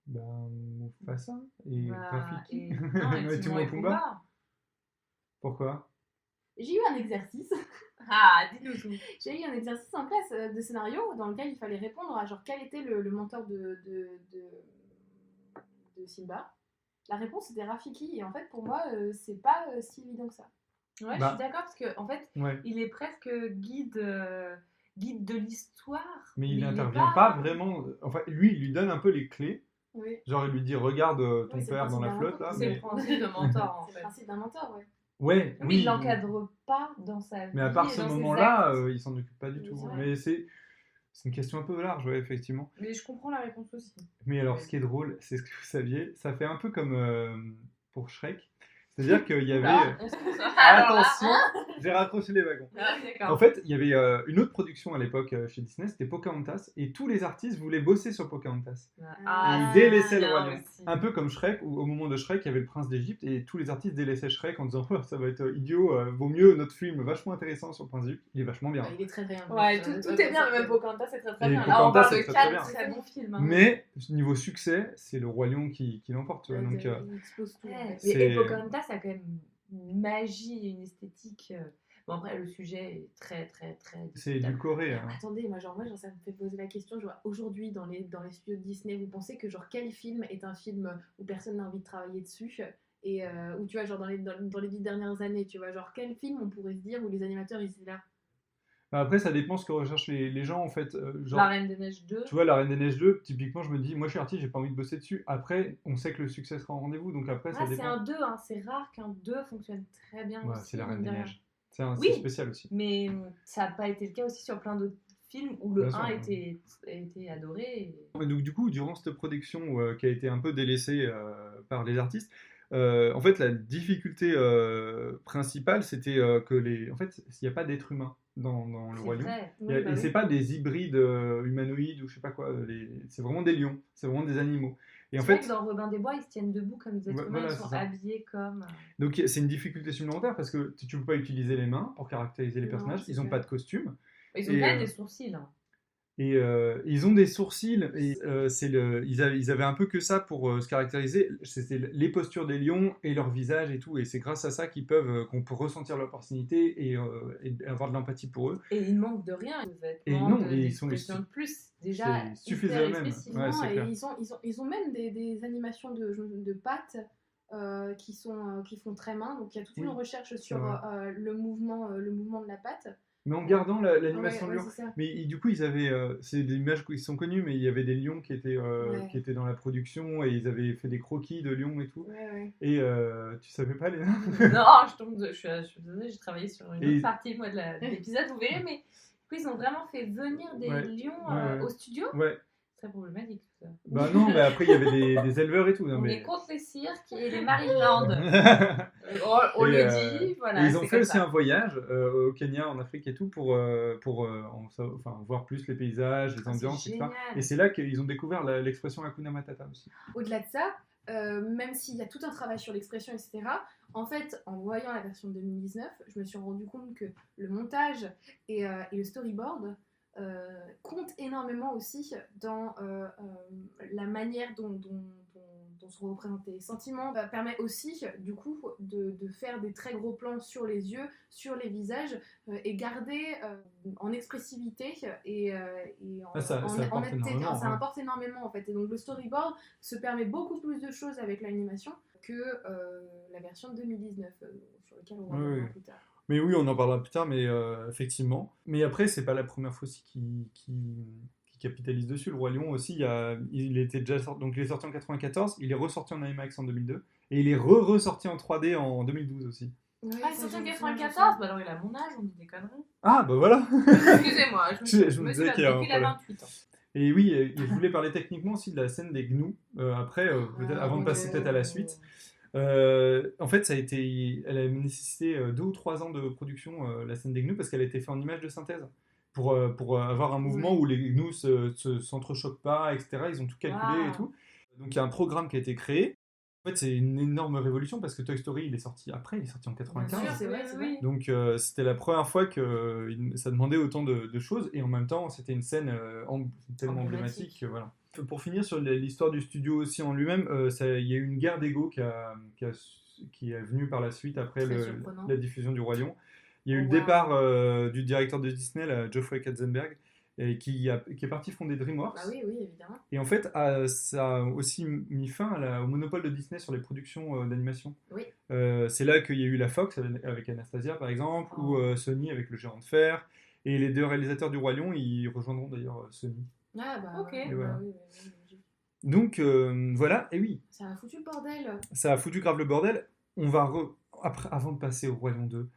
[SPEAKER 1] Ben, Mufasa et Rafiki.
[SPEAKER 2] Non, et
[SPEAKER 1] Ouais,
[SPEAKER 2] Timon et Pumba.
[SPEAKER 1] Pourquoi?
[SPEAKER 3] J'ai eu un exercice.
[SPEAKER 2] Ah, dis-nous tout.
[SPEAKER 3] J'ai eu un exercice en classe de scénario dans lequel il fallait répondre à genre quel était le mentor de Simba. La réponse était Rafiki et en fait pour moi c'est pas si évident que ça.
[SPEAKER 2] Ouais, je
[SPEAKER 1] Bah.
[SPEAKER 2] suis d'accord parce que en fait,
[SPEAKER 1] Ouais.
[SPEAKER 2] il est presque guide de l'histoire.
[SPEAKER 1] Mais il
[SPEAKER 2] est
[SPEAKER 1] n'intervient pas vraiment. Enfin, lui, il lui donne un peu les clés.
[SPEAKER 3] Oui.
[SPEAKER 1] Genre, il lui dit regarde ton
[SPEAKER 3] Oui, c'est le
[SPEAKER 1] père dans
[SPEAKER 3] principe
[SPEAKER 1] la
[SPEAKER 3] d'un
[SPEAKER 1] flotte
[SPEAKER 3] mentor.
[SPEAKER 1] là.
[SPEAKER 2] C'est
[SPEAKER 1] Mais...
[SPEAKER 2] le principe de mentor en
[SPEAKER 3] C'est le
[SPEAKER 2] fait.
[SPEAKER 3] principe d'un mentor, ouais.
[SPEAKER 1] Ouais,
[SPEAKER 2] Mais
[SPEAKER 1] oui.
[SPEAKER 2] il l'encadre pas dans sa vie.
[SPEAKER 1] Mais à part
[SPEAKER 2] et
[SPEAKER 1] ce
[SPEAKER 2] dans ses
[SPEAKER 1] moment-là,
[SPEAKER 2] actes.
[SPEAKER 1] il s'en occupe pas du
[SPEAKER 3] Oui,
[SPEAKER 1] tout.
[SPEAKER 3] c'est vrai.
[SPEAKER 1] Mais c'est une question un peu large, ouais, effectivement.
[SPEAKER 2] Mais je comprends la réponse aussi.
[SPEAKER 1] Mais alors, ce qui est drôle, c'est ce que vous saviez, ça fait un peu comme pour Shrek. C'est-à-dire qu'il y avait.
[SPEAKER 2] Là, on se concentre. Alors là,
[SPEAKER 1] Attention, j'ai raccroché les wagons.
[SPEAKER 2] ah, d'accord.
[SPEAKER 1] En fait, il y avait une autre production à l'époque chez Disney, c'était Pocahontas, et tous les artistes voulaient bosser sur Pocahontas.
[SPEAKER 2] Ah,
[SPEAKER 1] Et ils
[SPEAKER 3] c'est
[SPEAKER 1] délaissaient le
[SPEAKER 2] bien
[SPEAKER 1] roi lion.
[SPEAKER 2] aussi.
[SPEAKER 1] Un peu comme Shrek, où au moment de Shrek, il y avait le prince d'Égypte, et tous les artistes délaissaient Shrek en disant oh, ça va être idiot, vaut mieux notre film vachement intéressant sur le prince d'Égypte. Il est vachement bien.
[SPEAKER 3] Ouais, il est très bien.
[SPEAKER 2] Ouais, tout est bien, le même Pocahontas, c'est très très
[SPEAKER 1] Et
[SPEAKER 2] bien. Là, on
[SPEAKER 1] Pocahontas,
[SPEAKER 2] parle
[SPEAKER 1] c'est
[SPEAKER 2] de
[SPEAKER 1] très, très
[SPEAKER 2] quatre
[SPEAKER 1] bien.
[SPEAKER 2] très bons films. Hein.
[SPEAKER 1] Mais niveau succès, c'est le roi lion qui l'emporte. Tu vois, donc,
[SPEAKER 3] Il expose tout. en
[SPEAKER 2] Ouais,
[SPEAKER 3] fait.
[SPEAKER 2] mais Pocahontas a quand même une magie, une esthétique. Bon, après, le sujet est très, très, très.
[SPEAKER 1] c'est
[SPEAKER 2] discutable.
[SPEAKER 1] édulcoré. Hein.
[SPEAKER 3] Attendez, moi, genre, ça me fait poser la question. Genre, aujourd'hui, dans les studios de Disney, vous pensez que genre quel film est un film où personne n'a envie de travailler dessus et où tu vois genre dans les 10 dernières années, tu vois genre quel film on pourrait se dire où les animateurs ils étaient là.
[SPEAKER 1] Après, ça dépend ce que recherchent les gens en fait. Genre,
[SPEAKER 2] La Reine des Neiges 2.
[SPEAKER 1] tu vois, La Reine des Neiges 2, typiquement, je me dis, moi je suis artiste, j'ai pas envie de bosser dessus. Après, on sait que le succès sera au rendez-vous, donc après, ça
[SPEAKER 2] Ah, c'est
[SPEAKER 1] dépend.
[SPEAKER 2] un 2, hein. C'est rare qu'un 2 fonctionne très bien
[SPEAKER 1] Ouais,
[SPEAKER 2] aussi.
[SPEAKER 1] c'est La Reine
[SPEAKER 2] mine
[SPEAKER 1] des
[SPEAKER 2] de rien.
[SPEAKER 1] Neiges. C'est
[SPEAKER 2] Oui.
[SPEAKER 1] spécial aussi.
[SPEAKER 2] Mais ça n'a pas été le cas aussi sur plein d'autres films où le
[SPEAKER 1] Bien
[SPEAKER 2] 1
[SPEAKER 1] sûr.
[SPEAKER 2] était adoré.
[SPEAKER 1] Et donc, du coup, durant cette production qui a été un peu délaissée par les artistes, en fait, la difficulté principale, c'était en fait, il n'y a pas d'être humain dans le
[SPEAKER 2] C'est
[SPEAKER 1] Roi Lion.
[SPEAKER 2] vrai.
[SPEAKER 3] Oui,
[SPEAKER 1] Et
[SPEAKER 3] bah oui.
[SPEAKER 1] c'est pas des hybrides humanoïdes ou je sais pas quoi, c'est vraiment des lions, c'est vraiment des animaux. Et en
[SPEAKER 2] C'est vrai
[SPEAKER 1] fait,
[SPEAKER 2] que dans Robin des Bois, ils se tiennent debout comme des êtres
[SPEAKER 1] Ouais,
[SPEAKER 2] humains,
[SPEAKER 1] voilà,
[SPEAKER 2] ils sont
[SPEAKER 1] c'est ça.
[SPEAKER 2] habillés comme.
[SPEAKER 1] donc c'est une difficulté supplémentaire parce que tu peux pas utiliser les mains pour caractériser les
[SPEAKER 3] Non,
[SPEAKER 1] personnages,
[SPEAKER 3] c'est
[SPEAKER 1] ils ont
[SPEAKER 3] clair.
[SPEAKER 1] pas de costume.
[SPEAKER 2] Ils ont
[SPEAKER 1] Et,
[SPEAKER 2] quand même des sourcils. Hein.
[SPEAKER 1] Et ils ont des sourcils, et ils avaient un peu que ça pour se caractériser. C'était les postures des lions et leur visage et tout. Et c'est grâce à ça qu'on peut ressentir leur personnalité et avoir de l'empathie pour eux.
[SPEAKER 2] Et ils manquent de rien, de
[SPEAKER 1] Et
[SPEAKER 2] vêtements,
[SPEAKER 1] non, et ils sont
[SPEAKER 2] d'expressions de plus. Déjà,
[SPEAKER 1] c'est suffisant
[SPEAKER 2] hyper
[SPEAKER 1] eux-mêmes.
[SPEAKER 2] expressifs.
[SPEAKER 1] Ouais, c'est
[SPEAKER 3] et
[SPEAKER 1] clair.
[SPEAKER 3] ils ont même des animations de pattes qui font très main. Donc il y a toute une
[SPEAKER 1] Oui,
[SPEAKER 3] recherche
[SPEAKER 1] c'est
[SPEAKER 3] sur
[SPEAKER 1] vrai.
[SPEAKER 3] le mouvement de la patte.
[SPEAKER 1] Mais en gardant l'animation
[SPEAKER 3] Ouais,
[SPEAKER 1] de lion.
[SPEAKER 3] c'est ça.
[SPEAKER 1] Mais du coup, ils avaient. C'est des images qui sont connues, mais il y avait des lions qui
[SPEAKER 3] Ouais.
[SPEAKER 1] étaient dans la production et ils avaient fait des croquis de lions et tout.
[SPEAKER 3] Ouais.
[SPEAKER 1] Et tu savais pas, Léna?
[SPEAKER 2] Non, je suis désolée, j'ai travaillé sur une
[SPEAKER 1] Et-
[SPEAKER 2] autre partie moi, de l'épisode, vous verrez, mais du coup, ils ont vraiment fait venir des
[SPEAKER 1] Ouais,
[SPEAKER 2] lions
[SPEAKER 1] ouais.
[SPEAKER 2] au studio.
[SPEAKER 1] Ouais.
[SPEAKER 2] Très problématique tout ça.
[SPEAKER 1] Bah non, mais après il y avait des éleveurs et tout. Non,
[SPEAKER 2] On
[SPEAKER 1] mais...
[SPEAKER 2] est contre les cirques et les Marineland. On
[SPEAKER 1] Et,
[SPEAKER 2] le dit, voilà.
[SPEAKER 1] et ils ont
[SPEAKER 2] c'est
[SPEAKER 1] fait
[SPEAKER 2] comme
[SPEAKER 1] aussi
[SPEAKER 2] ça.
[SPEAKER 1] un voyage au Kenya, en Afrique et tout, pour voir plus les paysages, les
[SPEAKER 2] Ah,
[SPEAKER 1] ambiances,
[SPEAKER 2] c'est
[SPEAKER 1] etc.
[SPEAKER 2] génial.
[SPEAKER 1] Et c'est là qu'ils ont découvert l'expression Hakuna Matata aussi.
[SPEAKER 3] Au-delà de ça, même s'il y a tout un travail sur l'expression, etc., en fait, en voyant la version de 2019, je me suis rendu compte que le montage et le storyboard comptent énormément aussi dans la manière dont sont représentés les sentiments. Permet aussi, du coup, de faire des très gros plans sur les yeux, sur les visages, et garder en expressivité et en,
[SPEAKER 1] Ça
[SPEAKER 3] en
[SPEAKER 1] apporte
[SPEAKER 3] netteté.
[SPEAKER 1] énormément,
[SPEAKER 3] Ça
[SPEAKER 1] ouais.
[SPEAKER 3] apporte énormément, en fait. Et donc, le storyboard se permet beaucoup plus de choses avec l'animation que la version de 2019, sur laquelle on
[SPEAKER 1] Oui,
[SPEAKER 3] reviendra
[SPEAKER 1] oui.
[SPEAKER 3] plus tard.
[SPEAKER 1] Mais oui, on en parlera plus tard, mais effectivement. Mais après, c'est pas la première fois aussi qui capitalise dessus. Le Roi Lion aussi, il était déjà sorti, donc il est sorti en 94, il est ressorti en IMAX en 2002, et il est ressorti en 3D en 2012 aussi.
[SPEAKER 3] Ouais,
[SPEAKER 2] Ah, il est
[SPEAKER 3] ça,
[SPEAKER 2] sorti en
[SPEAKER 3] je me souviens,
[SPEAKER 2] 94. Bah alors il a mon âge, on dit des conneries.
[SPEAKER 1] Ah, bah voilà.
[SPEAKER 2] Excusez-moi,
[SPEAKER 1] Je me
[SPEAKER 2] me
[SPEAKER 1] disais
[SPEAKER 2] suis
[SPEAKER 1] qu'il y a un
[SPEAKER 2] depuis, il a
[SPEAKER 1] problème.
[SPEAKER 2] 28 ans.
[SPEAKER 1] Et oui, et je voulais parler techniquement aussi de la scène des gnous. Après, peut-être,
[SPEAKER 3] Ah,
[SPEAKER 1] avant de
[SPEAKER 3] mon
[SPEAKER 1] passer
[SPEAKER 3] Dieu.
[SPEAKER 1] peut-être à la suite. En fait, elle a nécessité 2 ou 3 ans de production, la scène des gnous, parce qu'elle a été faite en image de synthèse. Pour avoir un mouvement
[SPEAKER 3] Ouais.
[SPEAKER 1] où les gnous s'entrechoquent pas, etc. Ils ont tout calculé et
[SPEAKER 2] Waouh.
[SPEAKER 1] tout. Donc il y a un programme qui a été créé. En fait, c'est une énorme révolution parce que Toy Story, il est sorti après, il est sorti en
[SPEAKER 2] Bien
[SPEAKER 1] 95.
[SPEAKER 2] sûr,
[SPEAKER 3] c'est vrai, c'est vrai.
[SPEAKER 1] Donc c'était la première fois que ça demandait autant de choses et en même temps c'était une scène tellement emblématique.
[SPEAKER 2] Emblématique.
[SPEAKER 1] Voilà. Pour finir sur l'histoire du studio aussi en lui-même, il y a eu une guerre d'ego qui est venue par la suite après
[SPEAKER 3] Très surprenant.
[SPEAKER 1] la diffusion du Roi Lion. Il y a eu
[SPEAKER 3] Oh,
[SPEAKER 1] le
[SPEAKER 3] wow.
[SPEAKER 1] départ du directeur de Disney, là, Geoffrey Katzenberg, et qui est parti fonder DreamWorks.
[SPEAKER 3] Bah oui, oui, évidemment.
[SPEAKER 1] Et en fait, ça a aussi mis fin au monopole de Disney sur les productions d'animation.
[SPEAKER 3] Oui.
[SPEAKER 1] C'est là qu'il y a eu la Fox avec Anastasia, par exemple,
[SPEAKER 2] Oh.
[SPEAKER 1] ou Sony avec Le Géant de Fer. Et les 2 réalisateurs du Roi Lion, ils rejoindront d'ailleurs Sony.
[SPEAKER 3] Ah bah,
[SPEAKER 2] Ok.
[SPEAKER 3] ouais,
[SPEAKER 1] Et voilà.
[SPEAKER 3] bah oui, oui, oui.
[SPEAKER 1] Donc voilà, et oui,
[SPEAKER 3] Ça a foutu le bordel.
[SPEAKER 1] ça a foutu grave le bordel. On va avant de passer au Roi Lion 2,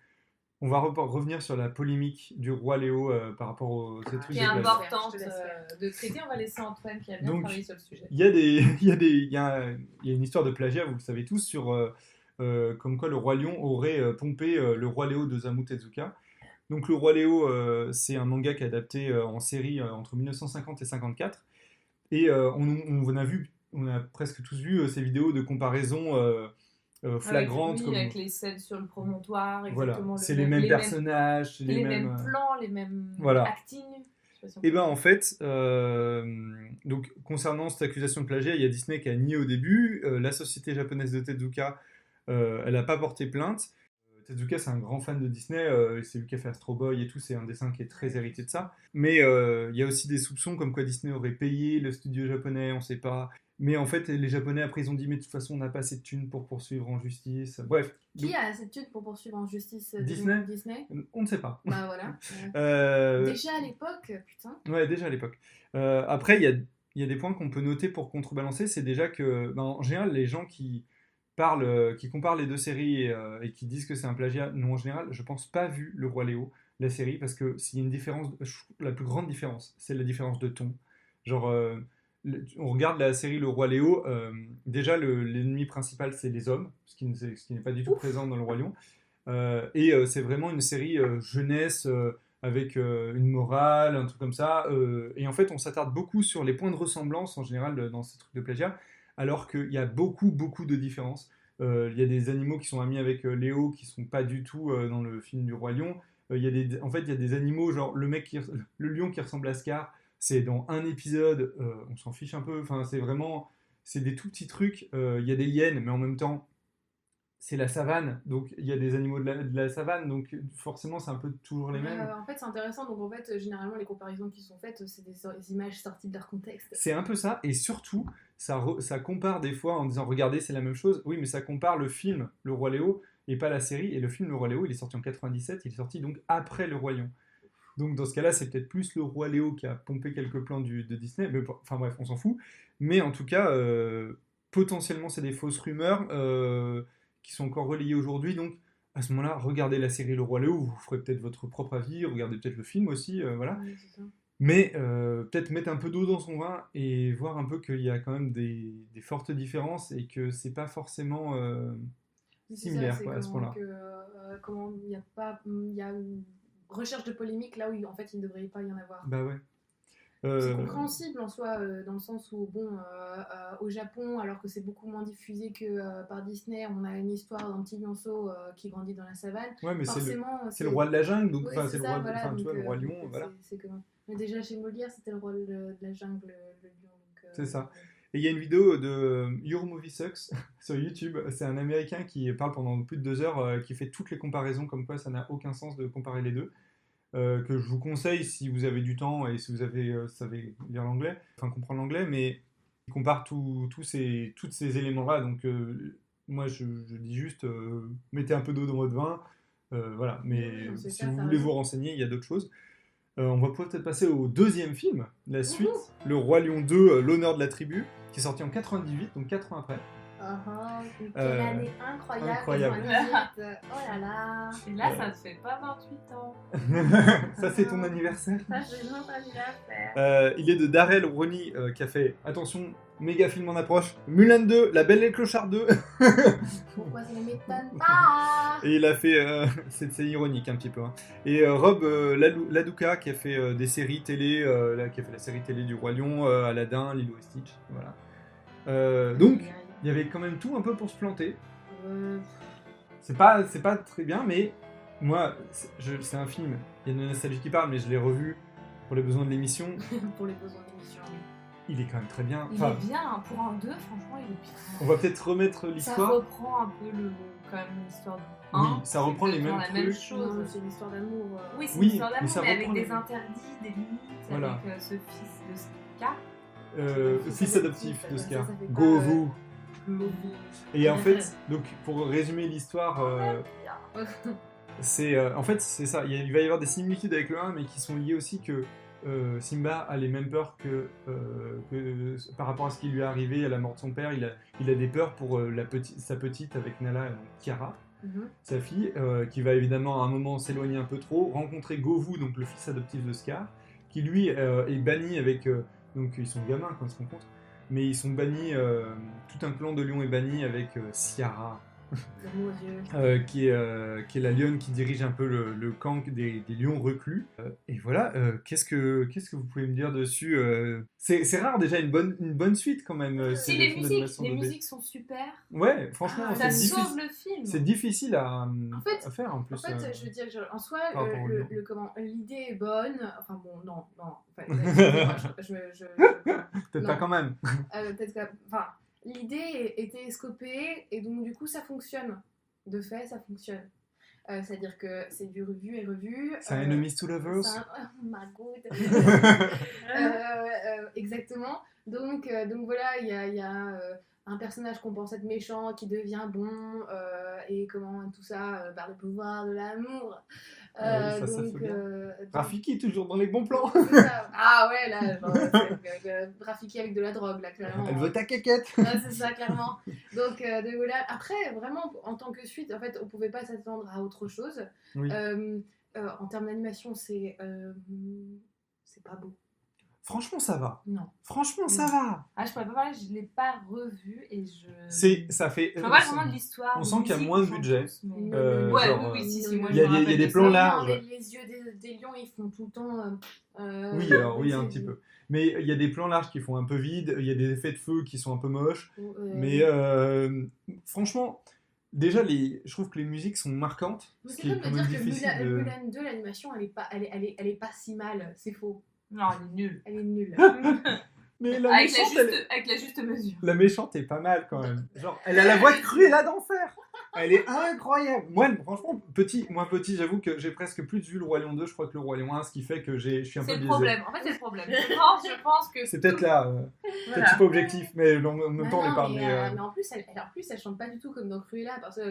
[SPEAKER 1] on va revenir sur la polémique du Roi Léo par rapport aux
[SPEAKER 3] Ah,
[SPEAKER 1] études
[SPEAKER 2] Qui est
[SPEAKER 1] de plage.
[SPEAKER 2] importante
[SPEAKER 3] Je te laisse faire.
[SPEAKER 2] de traiter. On va laisser Antoine qui a bien
[SPEAKER 1] Donc,
[SPEAKER 2] travaillé sur le sujet.
[SPEAKER 1] Il y a une histoire de plagiat, vous le savez tous, sur comme quoi le Roi Lion aurait pompé le Roi Léo de Osamu Tezuka. Donc le Roi Léo, c'est un manga qui est adapté en série entre 1950 et 54. Et on a presque tous vu ces vidéos de comparaison flagrantes.
[SPEAKER 2] Avec les scènes sur le promontoire,
[SPEAKER 1] Voilà,
[SPEAKER 2] exactement.
[SPEAKER 1] c'est les mêmes personnages, c'est
[SPEAKER 2] les mêmes plans, les mêmes
[SPEAKER 1] Voilà.
[SPEAKER 2] acting. Je sais pas si on
[SPEAKER 1] Et
[SPEAKER 2] peut
[SPEAKER 1] ben
[SPEAKER 2] dire.
[SPEAKER 1] en fait, donc concernant cette accusation de plagiat, il y a Disney qui a nié au début. La société japonaise de Tezuka, elle n'a pas porté plainte. Tezuka, c'est un grand fan de Disney. C'est lui qui a fait Astro Boy et tout. C'est un dessin qui est très hérité de ça. Mais il y a aussi des soupçons comme quoi Disney aurait payé le studio japonais. On ne sait pas. Mais en fait, les Japonais après ils ont dit mais de toute façon on n'a pas assez de thunes pour poursuivre en justice. Bref.
[SPEAKER 3] Qui a cette étude pour poursuivre en justice
[SPEAKER 1] Disney
[SPEAKER 3] Disney
[SPEAKER 1] On ne sait pas.
[SPEAKER 3] Bah voilà. Ouais.
[SPEAKER 1] Euh,
[SPEAKER 3] Déjà à l'époque, putain.
[SPEAKER 1] Ouais, déjà à l'époque. Après, il y a des points qu'on peut noter pour contrebalancer. C'est déjà que, en général, les gens qui qui comparent les 2 séries et qui disent que c'est un plagiat, n'ont en général, je pense, pas vu Le Roi Léo, la série, parce que s'il y a une différence, la plus grande différence, c'est la différence de ton. Genre, on regarde la série Le Roi Léo, déjà l'ennemi principal, c'est les hommes, ce qui n'est pas du tout présent dans Le Roi Lion. C'est vraiment une série jeunesse avec une morale, un truc comme ça. Et en fait, on s'attarde beaucoup sur les points de ressemblance en général dans ces trucs de plagiat, alors qu'il y a beaucoup, beaucoup de différences. Il y a des animaux qui sont amis avec Léo qui sont pas du tout dans le film du Roi Lion. En fait, il y a des animaux, genre le lion qui ressemble à Scar, c'est dans un épisode, on s'en fiche un peu. Enfin, c'est des tout petits trucs. Il y a des hyènes, mais en même temps, c'est la savane, donc il y a des animaux de la savane, donc forcément c'est un peu toujours les mêmes.
[SPEAKER 3] En fait, c'est intéressant. Donc, en fait, généralement, les comparaisons qui sont faites, c'est des images sorties de leur contexte.
[SPEAKER 1] C'est un peu ça, et surtout, ça compare des fois en disant regardez, c'est la même chose. Oui, mais ça compare le film Le Roi Léo et pas la série. Et le film Le Roi Léo, il est sorti en 97, il est sorti donc après Le Roi Lion. Donc dans ce cas-là, c'est peut-être plus Le Roi Léo qui a pompé quelques plans de Disney, mais enfin bref, on s'en fout. Mais en tout cas, potentiellement, c'est des fausses rumeurs qui sont encore relayées aujourd'hui. Donc à ce moment-là, regardez la série Le Roi Léo, vous ferez peut-être votre propre avis, regardez peut-être le film aussi, voilà.
[SPEAKER 3] Oui, c'est ça.
[SPEAKER 1] Mais peut-être mettre un peu d'eau dans son vin et voir un peu qu'il y a quand même des fortes différences et que c'est pas forcément
[SPEAKER 3] Oui, c'est
[SPEAKER 1] similaire
[SPEAKER 3] ça, c'est
[SPEAKER 1] quoi, à ce point-là.
[SPEAKER 3] comment il y a une recherche de polémique là où en fait il ne devrait pas y en avoir.
[SPEAKER 1] Bah ouais.
[SPEAKER 3] C'est compréhensible en soi, dans le sens où, bon, au Japon, alors que c'est beaucoup moins diffusé que par Disney, on a une histoire d'un petit lionceau qui grandit dans la savane.
[SPEAKER 1] Ouais, mais
[SPEAKER 3] Forcément,
[SPEAKER 1] c'est le roi de la jungle, donc
[SPEAKER 3] oui,
[SPEAKER 1] enfin,
[SPEAKER 3] c'est
[SPEAKER 1] c'est le
[SPEAKER 3] ça,
[SPEAKER 1] roi,
[SPEAKER 3] voilà,
[SPEAKER 1] enfin, tu vois, le roi
[SPEAKER 3] donc,
[SPEAKER 1] lion, voilà.
[SPEAKER 3] Mais déjà chez Molière, c'était le roi de la jungle, le lion.
[SPEAKER 1] C'est ça. Et il y a une vidéo de Your Movie Sucks sur YouTube. C'est un Américain qui parle pendant plus de 2 heures, qui fait toutes les comparaisons, comme quoi ça n'a aucun sens de comparer les deux. Que je vous conseille si vous avez du temps et si vous savez lire l'anglais, enfin comprendre l'anglais, mais il compare tous ces éléments-là. Donc moi je dis juste, mettez un peu d'eau dans votre vin, voilà. Mais
[SPEAKER 3] Oui, non, c'est
[SPEAKER 1] si
[SPEAKER 3] ça,
[SPEAKER 1] vous
[SPEAKER 3] t'as
[SPEAKER 1] voulez
[SPEAKER 3] raison.
[SPEAKER 1] vous renseigner, il y a d'autres choses. On va peut-être passer au deuxième film, la suite,
[SPEAKER 3] Wouhou.
[SPEAKER 1] Le Roi Lion 2, L'honneur de la tribu, qui est sorti en 98, donc 4 ans après.
[SPEAKER 3] Quelle
[SPEAKER 1] Euh,
[SPEAKER 3] année incroyable,
[SPEAKER 1] incroyable.
[SPEAKER 3] 98. Oh là là.
[SPEAKER 2] Et là, ça ne fait pas 28 ans.
[SPEAKER 1] Ça, c'est ton anniversaire.
[SPEAKER 3] Ça, c'est notre anniversaire.
[SPEAKER 1] Il est de Darrell Roney qui a fait, attention, méga film en approche, Mulan 2, La Belle et le Clochard 2.
[SPEAKER 3] Pourquoi ça ne m'étonne pas?
[SPEAKER 1] Et il a fait, c'est ironique un petit peu. Hein. Et Rob Laduca qui a fait des séries télé, qui a fait la série télé du Roi Lion, Aladdin, Lilo et Stitch. Voilà. Donc, il y avait quand même tout un peu pour se planter. C'est pas très bien, mais moi, c'est un film. Il y a de la nostalgie qui parle, mais je l'ai revu pour les besoins de l'émission.
[SPEAKER 3] Pour les besoins d'émission.
[SPEAKER 1] Il est quand même très bien.
[SPEAKER 2] Il
[SPEAKER 1] Enfin,
[SPEAKER 2] est bien, hein. Pour un 2, franchement, il est bien.
[SPEAKER 1] on va peut-être remettre
[SPEAKER 2] Ça
[SPEAKER 1] l'histoire.
[SPEAKER 2] reprend un peu quand même l'histoire du 1.
[SPEAKER 1] Oui, ça reprend les mêmes
[SPEAKER 2] la même
[SPEAKER 1] trucs.
[SPEAKER 2] chose.
[SPEAKER 3] Non, c'est une histoire d'amour.
[SPEAKER 2] Oui, c'est
[SPEAKER 1] Oui,
[SPEAKER 2] une histoire
[SPEAKER 1] mais
[SPEAKER 2] d'amour,
[SPEAKER 1] ça
[SPEAKER 2] mais avec
[SPEAKER 1] reprend
[SPEAKER 2] des
[SPEAKER 1] les-
[SPEAKER 2] interdits, des limites,
[SPEAKER 1] Voilà.
[SPEAKER 2] avec ce fils de Scar.
[SPEAKER 1] Fils adoptif de Scar.
[SPEAKER 3] ça fait pas,
[SPEAKER 1] Go vous.
[SPEAKER 2] Le
[SPEAKER 1] Et en fait, donc pour résumer l'histoire, en fait c'est ça. Il va y avoir des similitudes avec le 1, mais qui sont liées aussi que Simba a les mêmes peurs que par rapport à ce qui lui est arrivé à la mort de son père. Il a des peurs pour sa petite avec Nala, Kiara, sa fille, qui va évidemment à un moment s'éloigner un peu trop, rencontrer Govu, donc le fils adoptif de Scar, qui lui est banni avec. Donc ils sont gamins quand ils se rencontrent, mais ils sont bannis. Tout un clan de lions est banni avec Ciara,
[SPEAKER 3] Mon Dieu.
[SPEAKER 1] qui est la lionne qui dirige un peu le camp des lions reclus. Et voilà, qu'est-ce que vous pouvez me dire dessus c'est rare déjà une bonne suite quand même.
[SPEAKER 2] Si,
[SPEAKER 1] c'est
[SPEAKER 2] les
[SPEAKER 1] des films
[SPEAKER 2] musiques,
[SPEAKER 1] d'animation
[SPEAKER 2] les
[SPEAKER 1] 2D.
[SPEAKER 2] musiques sont super.
[SPEAKER 1] Ouais, franchement,
[SPEAKER 3] Ah,
[SPEAKER 2] Ça
[SPEAKER 1] c'est
[SPEAKER 2] sauve
[SPEAKER 1] difficile.
[SPEAKER 2] le film.
[SPEAKER 1] C'est difficile à
[SPEAKER 3] fait-
[SPEAKER 1] faire en plus.
[SPEAKER 3] En fait, je veux dire, en soi,
[SPEAKER 1] par rapport au lion.
[SPEAKER 3] l'idée est bonne. Enfin bon, non. Enfin, excusez-moi,
[SPEAKER 1] Peut-être
[SPEAKER 3] non.
[SPEAKER 1] pas quand même.
[SPEAKER 3] Peut-être que, enfin, l'idée était scopée et donc du coup ça fonctionne. De fait, ça fonctionne. C'est-à-dire que c'est du revu et revu.
[SPEAKER 1] C'est un enemies to lovers.
[SPEAKER 3] Oh my god. Exactement. Donc voilà, il y a un personnage qu'on pensait être méchant qui devient bon et comment tout ça par le pouvoir de l'amour.
[SPEAKER 1] Ah oui, ça fait bien. Rafiki toujours dans les bons plans.
[SPEAKER 3] C'est ça. Ah ouais, là, genre, Rafiki avec de la drogue, là, clairement.
[SPEAKER 1] Elle veut ta caquette.
[SPEAKER 3] Ouais, c'est ça, clairement. Donc voilà. Après, vraiment, en tant que suite, en fait, on pouvait pas s'attendre à autre chose.
[SPEAKER 1] Oui.
[SPEAKER 3] En termes d'animation, c'est pas beau.
[SPEAKER 1] Franchement, ça va.
[SPEAKER 3] Non.
[SPEAKER 1] Franchement, ça
[SPEAKER 3] Non.
[SPEAKER 1] va.
[SPEAKER 2] Ah, je pourrais pas parler, je l'ai pas revu et je.
[SPEAKER 1] Ça fait.
[SPEAKER 2] Je vois vraiment de l'histoire.
[SPEAKER 1] on
[SPEAKER 2] des
[SPEAKER 1] sent qu'il y a
[SPEAKER 2] musiques,
[SPEAKER 1] moins de
[SPEAKER 2] j'en
[SPEAKER 1] budget.
[SPEAKER 2] pense, mais-
[SPEAKER 3] Ouais,
[SPEAKER 1] genre,
[SPEAKER 2] si, moi
[SPEAKER 1] il y a
[SPEAKER 2] je me
[SPEAKER 1] des
[SPEAKER 2] rappelle de
[SPEAKER 1] plans
[SPEAKER 2] ça.
[SPEAKER 1] larges.
[SPEAKER 3] Les yeux des lions, ils font tout le temps.
[SPEAKER 1] Oui, alors oui, un petit peu. Mais il y a des plans larges qui font un peu vide, il y a des effets de feu qui sont un peu moches. Mais franchement, déjà, je trouve que les musiques sont marquantes.
[SPEAKER 3] Mais
[SPEAKER 1] Ce
[SPEAKER 3] c'est
[SPEAKER 1] qui est
[SPEAKER 3] comme
[SPEAKER 1] quand
[SPEAKER 3] de
[SPEAKER 1] même
[SPEAKER 3] dire que
[SPEAKER 1] difficile de...
[SPEAKER 3] Mulan 2, l'animation, elle est pas si mal. C'est faux.
[SPEAKER 2] Non, elle est nulle.
[SPEAKER 3] Elle est nulle.
[SPEAKER 1] Mais la
[SPEAKER 2] Avec
[SPEAKER 1] méchante,
[SPEAKER 2] avec la juste mesure.
[SPEAKER 1] la méchante est pas mal quand même. Genre, elle a la voix de Cruella d'enfer. Elle est incroyable. Moi, franchement, petit, j'avoue que j'ai presque plus vu le Roi Lion 2, je crois que le Roi Lion 1, ce qui fait que je suis un peu
[SPEAKER 2] C'est le
[SPEAKER 1] biaisé.
[SPEAKER 2] problème. En fait, c'est le problème. Je pense que.
[SPEAKER 1] C'est peut-être là, peut-être je suis pas objectif, mais en même temps on les parle.
[SPEAKER 3] Mais en plus, elle chante pas du tout comme dans Cruella. Parce que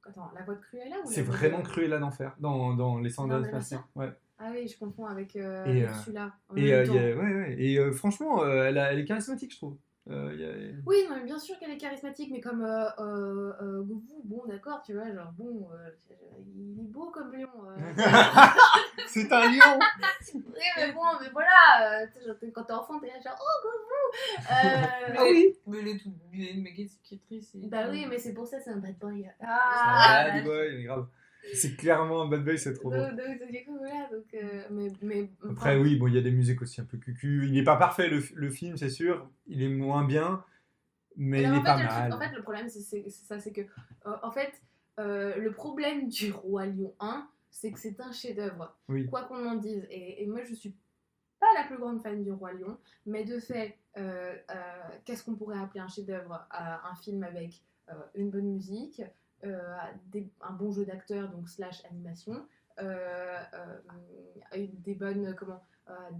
[SPEAKER 3] attends, la voix de Cruella ou
[SPEAKER 1] C'est
[SPEAKER 3] la voix
[SPEAKER 1] vraiment
[SPEAKER 3] de...
[SPEAKER 1] Cruella d'enfer dans les
[SPEAKER 3] Dans
[SPEAKER 1] Sandales
[SPEAKER 3] les
[SPEAKER 1] Bastien. Ouais.
[SPEAKER 3] Ah oui, je confonds avec
[SPEAKER 1] Et,
[SPEAKER 3] Ursula. En
[SPEAKER 1] Et,
[SPEAKER 3] même temps.
[SPEAKER 1] franchement, elle est charismatique, je trouve.
[SPEAKER 3] Oui, non, mais bien sûr qu'elle est charismatique, mais comme Gouvou, bon, d'accord, tu vois, genre, bon, il est beau comme lion.
[SPEAKER 1] C'est un lion.
[SPEAKER 3] Oui, mais bon, mais voilà, quand t'es enfant, t'es là, genre, oh, Gouvou.
[SPEAKER 1] Ah oui.
[SPEAKER 2] Mais elle est toute une méga cicatrice.
[SPEAKER 3] Bah oui, mais c'est pour ça, c'est un bad boy.
[SPEAKER 1] Ah, bad boy, mais grave. C'est clairement un bad boy, c'est trop drôle.
[SPEAKER 3] Donc, du coup, voilà, donc, mais
[SPEAKER 1] Après, oui, bon, il y a des musiques aussi un peu cucu. Il n'est pas parfait, le film, c'est sûr. Il est moins bien, mais il est pas mal.
[SPEAKER 3] En fait, le problème, c'est ça, c'est que, en fait, le problème du Roi Lion 1, c'est que c'est un chef-d'œuvre.
[SPEAKER 1] Oui.
[SPEAKER 3] Quoi qu'on en dise. Et moi, je suis pas la plus grande fan du Roi Lion, mais de fait, qu'est-ce qu'on pourrait appeler un chef-d'œuvre? Un film avec une bonne musique, un bon jeu d'acteurs, donc / animation, des bonnes un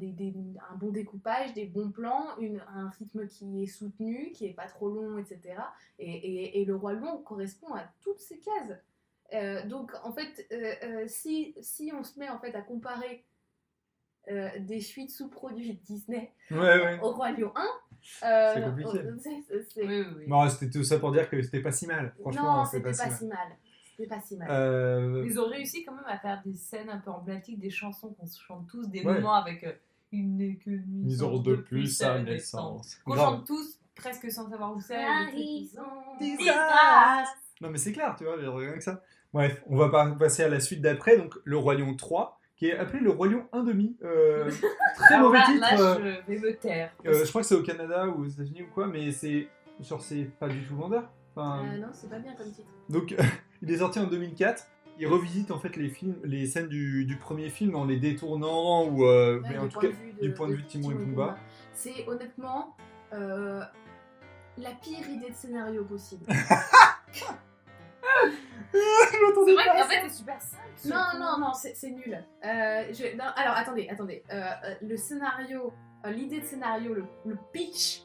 [SPEAKER 3] bon découpage, des bons plans, un rythme qui est soutenu, qui est pas trop long, etc. Et le Roi Lion correspond à toutes ces cases. Donc en fait, si on se met en fait à comparer des suites sous-produits de Disney au Roi Lion 1,
[SPEAKER 1] c'est compliqué.
[SPEAKER 2] Oui.
[SPEAKER 1] Non, c'était tout ça pour dire que c'était pas si mal. Franchement,
[SPEAKER 3] non, c'était pas si mal. C'était pas si mal.
[SPEAKER 2] Ils ont réussi quand même à faire des scènes un peu emblématiques, des chansons qu'on se chante tous, des moments avec il n'est que 1000 ans de plus à naissance. Qu'on chante tous presque sans savoir où c'est.
[SPEAKER 1] Non, mais c'est clair, tu vois, rien que ça. Bref, on va passer à la suite d'après, donc le Roi Lion 3, qui est appelé le Roi Lion 1,5. Très mauvais titre.
[SPEAKER 2] Là, je vais me taire.
[SPEAKER 1] Je crois que c'est au Canada ou aux États-Unis ou quoi, mais c'est pas du tout vendeur.
[SPEAKER 3] Non, c'est pas bien comme titre.
[SPEAKER 1] Donc, il est sorti en 2004. Il revisite en fait les scènes du premier film en les détournant ou mais en tout cas du point de vue de Timon et Pumba.
[SPEAKER 3] C'est honnêtement la pire idée de scénario possible.
[SPEAKER 2] C'est vrai qu'en fait c'est super simple.
[SPEAKER 3] Non, c'est nul. Alors attendez. Le scénario, l'idée de scénario, le pitch,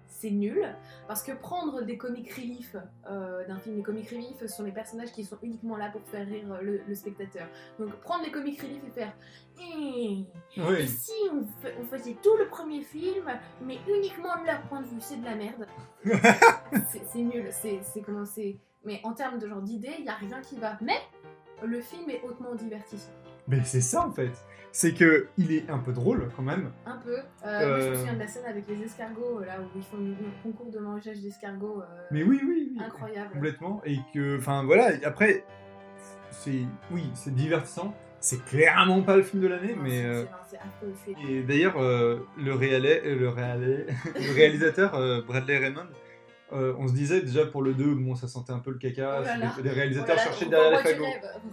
[SPEAKER 3] c'est nul. Parce que prendre des comic relief d'un film, les comic relief, ce sont les personnages qui sont uniquement là pour faire rire le spectateur. Donc prendre les comic relief et faire et si on faisait tout le premier film, mais uniquement de leur point de vue, c'est de la merde. c'est nul. C'est comment c'est. Mais en termes de genre d'idée, il n'y a rien qui va. Mais le film est hautement divertissant.
[SPEAKER 1] Mais c'est ça en fait. C'est que il est un peu drôle quand même.
[SPEAKER 3] Un peu. Moi je me souviens de la scène avec les escargots, là où ils font un concours de mangeage d'escargots.
[SPEAKER 1] Mais oui.
[SPEAKER 3] Incroyable.
[SPEAKER 1] Complètement. Et que, enfin voilà, après, c'est divertissant. C'est clairement pas le film de l'année,
[SPEAKER 3] non,
[SPEAKER 1] mais...
[SPEAKER 3] c'est affreux.
[SPEAKER 1] Et d'ailleurs, le réalisateur, Bradley Raymond, on se disait déjà pour le 2, bon ça sentait un peu le caca, les réalisateurs cherchaient derrière les fagots.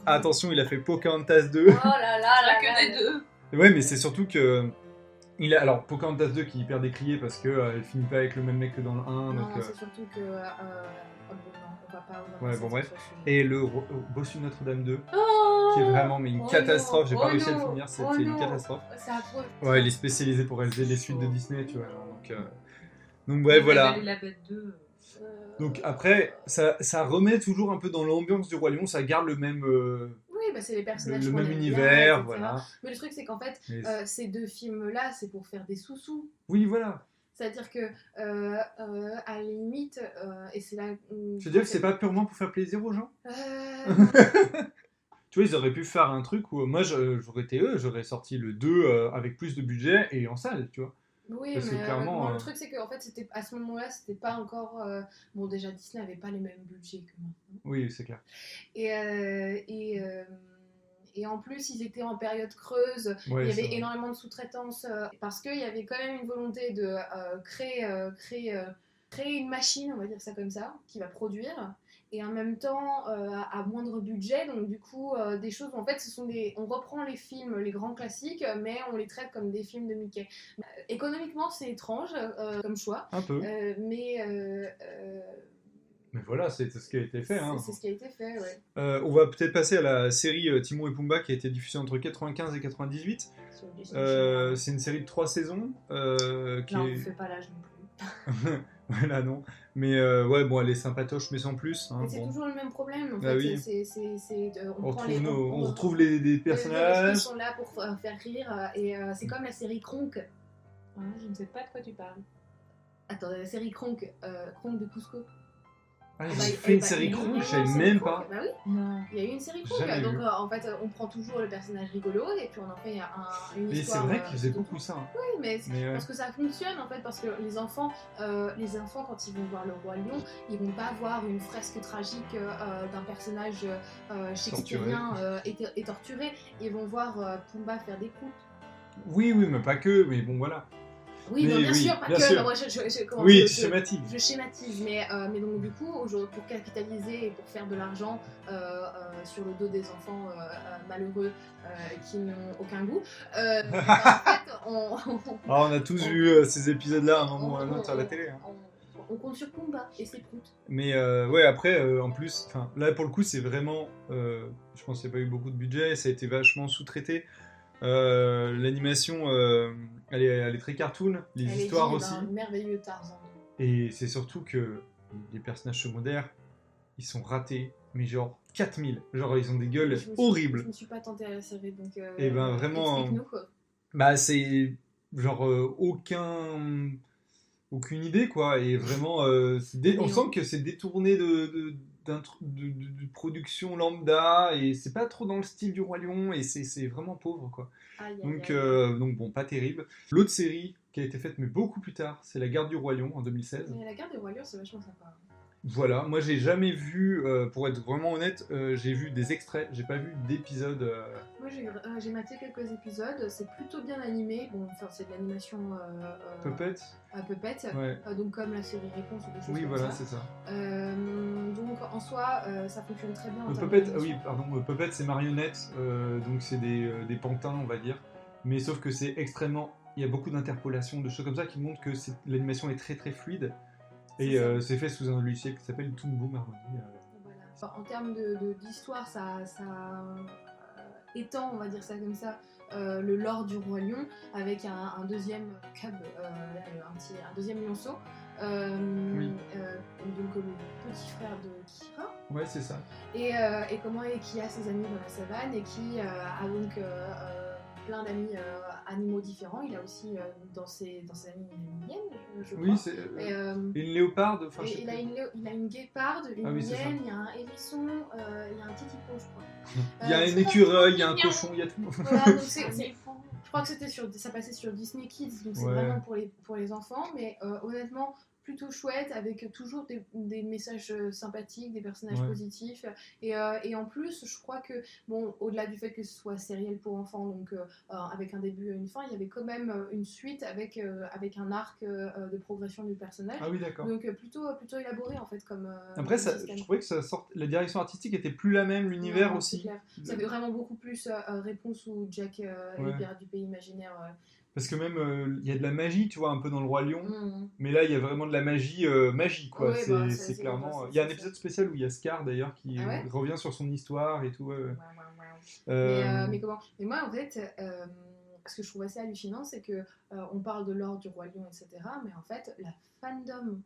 [SPEAKER 1] Attention, il a fait Pocahontas 2.
[SPEAKER 3] Oh là là,
[SPEAKER 2] que des deux.
[SPEAKER 1] Ouais, mais c'est surtout que... Alors, Pocahontas 2 qui est hyper décrié parce qu'elle finit pas avec le même mec que dans le 1.
[SPEAKER 3] Non,
[SPEAKER 1] donc,
[SPEAKER 3] c'est surtout que... on va pas...
[SPEAKER 1] Ouais, bon bref. Et le Bossu Notre-Dame 2, qui est vraiment une catastrophe. J'ai pas réussi à le finir, c'était une catastrophe.
[SPEAKER 3] C'est affreux.
[SPEAKER 1] Ouais, il est spécialisé pour réaliser les suites de Disney, tu vois. Donc ouais, voilà.
[SPEAKER 2] La Bête 2.
[SPEAKER 1] Donc après, ça remet toujours un peu dans l'ambiance du Roi Lion, ça garde le même...
[SPEAKER 3] Oui, bah c'est les personnages
[SPEAKER 1] le
[SPEAKER 3] qu'on
[SPEAKER 1] même
[SPEAKER 3] aime
[SPEAKER 1] univers,
[SPEAKER 3] bien,
[SPEAKER 1] voilà.
[SPEAKER 3] Mais le truc, c'est qu'en fait, ces deux films-là, c'est pour faire des sous-sous.
[SPEAKER 1] Oui, voilà.
[SPEAKER 3] C'est-à-dire que, à la limite, et c'est là...
[SPEAKER 1] Je veux dire que c'est pas purement pour faire plaisir aux gens. Tu vois, ils auraient pu faire un truc où moi, j'aurais été eux, j'aurais sorti le 2 avec plus de budget et en salle, tu vois.
[SPEAKER 3] Oui,
[SPEAKER 1] parce
[SPEAKER 3] mais
[SPEAKER 1] clairement,
[SPEAKER 3] le truc, c'est qu'en fait, à ce moment-là, c'était pas encore... Bon, déjà, Disney n'avait pas les mêmes budgets que maintenant.
[SPEAKER 1] Oui, c'est clair.
[SPEAKER 3] Et en plus, ils étaient en période creuse, il y avait énormément de sous-traitance, parce qu'il y avait quand même une volonté de créer une machine, on va dire ça comme ça, qui va produire, et en même temps à moindre budget, donc du coup des choses où en fait on reprend les films, les grands classiques, mais on les traite comme des films de Mickey. Économiquement, c'est étrange comme choix,
[SPEAKER 1] un peu. Mais voilà, c'est ce qui a été fait.
[SPEAKER 3] C'est ce qui a été fait, ouais.
[SPEAKER 1] On va peut-être passer à la série Timon et Pumba qui a été diffusée entre 95 et 98. C'est une série de 3 saisons.
[SPEAKER 3] On fait pas l'âge non plus.
[SPEAKER 1] Voilà, non. Mais ouais, bon, elle est sympatoche, mais sans plus.
[SPEAKER 3] Mais c'est toujours le même problème. En
[SPEAKER 1] fait.
[SPEAKER 3] Oui.
[SPEAKER 1] On retrouve les personnages.
[SPEAKER 3] Ils sont là pour faire rire. Et c'est comme la série Kronk.
[SPEAKER 2] Je ne sais pas de quoi tu parles.
[SPEAKER 3] Attends, la série Kronk de Cusco.
[SPEAKER 1] Ah, j'ai fait une série Kronk, je savais même pas.
[SPEAKER 3] Bah oui, non. Il y a eu une série Kronk. Donc en fait, on prend toujours le personnage rigolo et puis on en fait une histoire.
[SPEAKER 1] Mais c'est vrai qu'ils faisaient beaucoup ça.
[SPEAKER 3] Oui, mais parce que ça fonctionne en fait, parce que les enfants quand ils vont voir le Roi Lion, ils vont pas voir une fresque tragique d'un personnage shakespearien et torturé. Ils vont voir Pumba faire des croûtes.
[SPEAKER 1] Oui, mais pas que, mais bon voilà.
[SPEAKER 3] Oui, bien sûr, pas que.
[SPEAKER 1] Sûr.
[SPEAKER 3] Moi,
[SPEAKER 1] tu schématises.
[SPEAKER 3] Je schématise, mais donc du coup, pour capitaliser et pour faire de l'argent sur le dos des enfants malheureux qui n'ont aucun goût, en fait,
[SPEAKER 1] on a tous vu ces épisodes-là à un moment ou à un autre à la télé.
[SPEAKER 3] on compte sur Pumba et ses proutes.
[SPEAKER 1] Mais ouais, après, en plus, là pour le coup, c'est vraiment. Je pense qu'il n'y a pas eu beaucoup de budget, ça a été vachement sous-traité. L'animation, elle est très cartoon, les
[SPEAKER 3] Elle
[SPEAKER 1] histoires
[SPEAKER 3] est
[SPEAKER 1] aussi.
[SPEAKER 3] d'un merveilleux Tarzan.
[SPEAKER 1] Et c'est surtout que les personnages secondaires, ils sont ratés, mais genre 4000. Genre, ils ont des gueules horribles.
[SPEAKER 3] Je me suis pas tentée à la série, donc.
[SPEAKER 1] Et ben vraiment.
[SPEAKER 3] Explique-nous quoi.
[SPEAKER 1] Bah, c'est genre aucune idée, quoi. Et vraiment, on sent que c'est détourné de production lambda, et c'est pas trop dans le style du Roi Lion, et c'est vraiment pauvre, quoi. Donc bon, pas terrible. L'autre série qui a été faite, mais beaucoup plus tard, c'est La Garde du Roi Lion en 2016.
[SPEAKER 3] Mais La Garde du Roi Lion, c'est vachement sympa.
[SPEAKER 1] Voilà, moi j'ai jamais vu, pour être vraiment honnête, j'ai vu des extraits, j'ai pas vu d'épisodes.
[SPEAKER 3] Moi j'ai maté quelques épisodes, c'est plutôt bien animé, bon, enfin c'est de l'animation
[SPEAKER 1] Puppet.
[SPEAKER 3] à Puppet,
[SPEAKER 1] Ouais.
[SPEAKER 3] Donc comme la série Réponse ou des choses
[SPEAKER 1] Oui,
[SPEAKER 3] comme
[SPEAKER 1] voilà,
[SPEAKER 3] ça.
[SPEAKER 1] c'est ça.
[SPEAKER 3] Donc en soi, ça fonctionne très bien en termes
[SPEAKER 1] Puppet,
[SPEAKER 3] d'animation.
[SPEAKER 1] oui, pardon, Puppet c'est marionnette, donc c'est des pantins, on va dire. Mais sauf que c'est extrêmement. Il y a beaucoup d'interpolations, de choses comme ça qui montrent que l'animation est très très fluide. Et c'est fait sous un logiciel qui s'appelle Toon Boom Harmony.
[SPEAKER 3] Voilà. Enfin, en termes d'histoire, ça étend, on va dire ça comme ça, le lore du Roi Lion avec un deuxième cab, un deuxième lionceau.
[SPEAKER 1] Oui.
[SPEAKER 3] Donc le petit frère de Kira.
[SPEAKER 1] Ouais, c'est ça.
[SPEAKER 3] Et qui a ses amis dans la savane et qui a donc plein d'amis animaux différents. Il a aussi dans ses amis une hyène, je crois.
[SPEAKER 1] Oui, c'est une léoparde. Enfin,
[SPEAKER 3] il a une guéparde, une
[SPEAKER 1] oui,
[SPEAKER 3] hyène, il y a un hérisson, il y a un petit hippo, je crois.
[SPEAKER 1] Il y a un écureuil, il y a un cochon, il y a tout.
[SPEAKER 3] Voilà, donc je crois que ça passait sur Disney Kids, donc c'est
[SPEAKER 1] Ouais.
[SPEAKER 3] vraiment pour les enfants, mais honnêtement plutôt chouette, avec toujours des messages sympathiques, des personnages
[SPEAKER 1] Ouais.
[SPEAKER 3] positifs, et en plus je crois que, bon, au-delà du fait que ce soit sériel pour enfants, donc avec un début et une fin, il y avait quand même une suite avec un arc de progression du personnage,
[SPEAKER 1] Ah oui, d'accord.
[SPEAKER 3] donc plutôt élaboré en fait comme
[SPEAKER 1] Après,
[SPEAKER 3] comme
[SPEAKER 1] je
[SPEAKER 3] système.
[SPEAKER 1] trouvais que la direction artistique était plus la même, l'univers
[SPEAKER 3] Non,
[SPEAKER 1] aussi.
[SPEAKER 3] c'est clair. Ça fait vraiment beaucoup plus Réponse ou Jack et les pirates du pays imaginaire.
[SPEAKER 1] Parce que même, il y a de la magie, tu vois, un peu dans le Roi Lion.
[SPEAKER 3] Mhm.
[SPEAKER 1] Mais là, il y a vraiment de la magie, quoi.
[SPEAKER 3] Ouais,
[SPEAKER 1] c'est
[SPEAKER 3] c'est
[SPEAKER 1] clairement.
[SPEAKER 3] clair,
[SPEAKER 1] Il y a un
[SPEAKER 3] c'est
[SPEAKER 1] épisode spécial où il y a Scar d'ailleurs qui
[SPEAKER 3] Ah ouais
[SPEAKER 1] revient sur son histoire et tout. Ouais.
[SPEAKER 3] Mais comment? Mais moi, en fait, ce que je trouve assez hallucinant, c'est que on parle de l'or du Roi Lion, etc. Mais en fait, la fandom,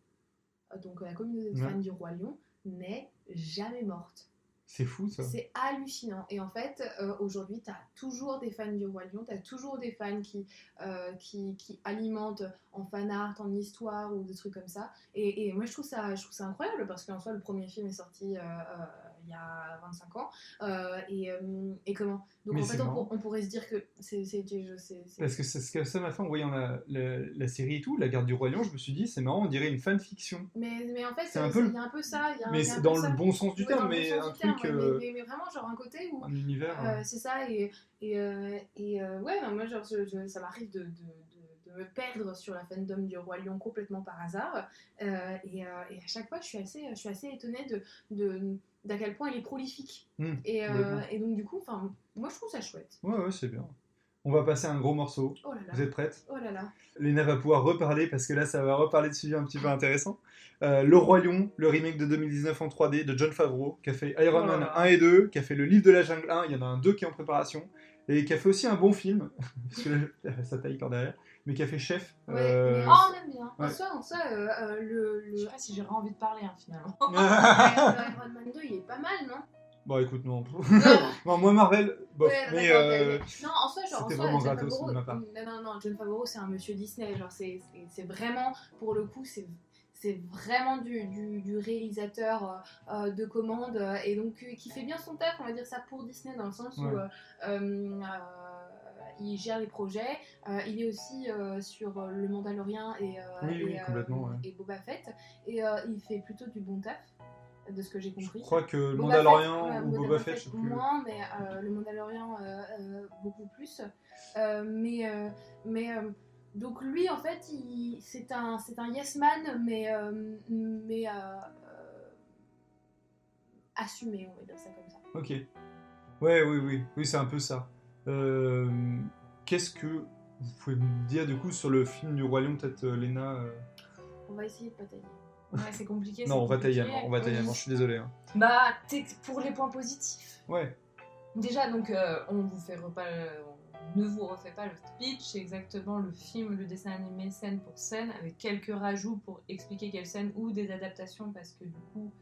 [SPEAKER 3] donc la communauté de fans du Roi Lion, n'est jamais morte.
[SPEAKER 1] C'est fou ça.
[SPEAKER 3] C'est hallucinant. Et en fait, aujourd'hui, tu as toujours des fans du Roi Lion, tu as toujours des fans qui alimentent en fan art, en histoire ou des trucs comme ça. Et moi, je trouve ça incroyable parce qu'en soi, le premier film est sorti il y a 25 ans. Et comment? Donc
[SPEAKER 1] Mais
[SPEAKER 3] en fait,
[SPEAKER 1] c'est
[SPEAKER 3] on pourrait se dire que c'est
[SPEAKER 1] Parce que c'est ce que ça m'a fait en voyant la série et tout, La Garde du Roi Lion, je me suis dit, c'est marrant, on dirait une fanfiction.
[SPEAKER 3] Mais en fait,
[SPEAKER 1] C'est
[SPEAKER 3] il y a un peu ça.
[SPEAKER 1] Mais c'est dans le bon sens du terme, mais un truc.
[SPEAKER 3] Mais vraiment, genre un côté où.
[SPEAKER 1] Un univers.
[SPEAKER 3] C'est ça, ouais, non, moi, genre, ça m'arrive de me perdre sur la fandom du Roi Lion complètement par hasard. Et à chaque fois, je suis assez étonnée d'à quel point il est prolifique. Et donc, du coup, moi, je trouve ça chouette.
[SPEAKER 1] Ouais, c'est bien. On va passer à un gros morceau.
[SPEAKER 3] Oh là là.
[SPEAKER 1] Vous êtes prêtes?
[SPEAKER 3] Oh là là.
[SPEAKER 1] Léna va pouvoir reparler parce que là, ça va reparler de sujets un petit peu intéressants. Le Roi Lion, le remake de 2019 en 3D de Jon Favreau, qui a fait Iron Man 1 et 2, qui a fait Le Livre de la Jungle 1, il y en a un 2 qui est en préparation, et qui a fait aussi un bon film, parce que là, ça taille par derrière, mais qui a fait Chef.
[SPEAKER 3] Mais on aime bien.
[SPEAKER 1] Ouais.
[SPEAKER 3] En soi,
[SPEAKER 2] Je sais pas si j'aurais envie de parler, finalement.
[SPEAKER 3] Iron Man 2, il est pas mal, non?
[SPEAKER 1] Bon, écoute, non. Non, moi, Marvel, bof.
[SPEAKER 3] Ouais,
[SPEAKER 1] mais
[SPEAKER 3] non, en soi,
[SPEAKER 1] c'était vraiment
[SPEAKER 3] Jon
[SPEAKER 1] gratos
[SPEAKER 3] Favreau,
[SPEAKER 1] de ma part.
[SPEAKER 3] non, Jon Favreau, c'est un monsieur Disney. Genre, c'est vraiment, pour le coup, c'est vraiment du réalisateur de commande, et donc qui fait bien son taf, on va dire ça, pour Disney, dans le sens où il gère les projets. Il est aussi sur Le Mandalorian et Boba Fett, et il fait plutôt du bon taf, de ce que j'ai compris.
[SPEAKER 1] Je crois que le
[SPEAKER 3] Boba
[SPEAKER 1] Mandalorian
[SPEAKER 3] Fett,
[SPEAKER 1] ou Boba Fett, je sais plus.
[SPEAKER 3] moins, mais le Mandalorian beaucoup plus. Donc lui, en fait, c'est un yes man, mais assumé, on va dire ça comme ça.
[SPEAKER 1] Ok. Ouais, oui, c'est un peu ça. Qu'est-ce que vous pouvez me dire du coup sur le film du Roi Lion, peut-être Léna
[SPEAKER 3] On va essayer de batailler.
[SPEAKER 2] Ouais, c'est compliqué.
[SPEAKER 1] Non, on va tailler
[SPEAKER 2] compliqué.
[SPEAKER 1] on va tailler je suis désolé. Hein.
[SPEAKER 2] Bah, pour les points positifs.
[SPEAKER 1] Ouais.
[SPEAKER 2] Déjà, donc, on ne vous refait pas le speech, c'est exactement le film, le dessin animé scène pour scène, avec quelques rajouts pour expliquer quelle scène ou des adaptations, parce que du coup,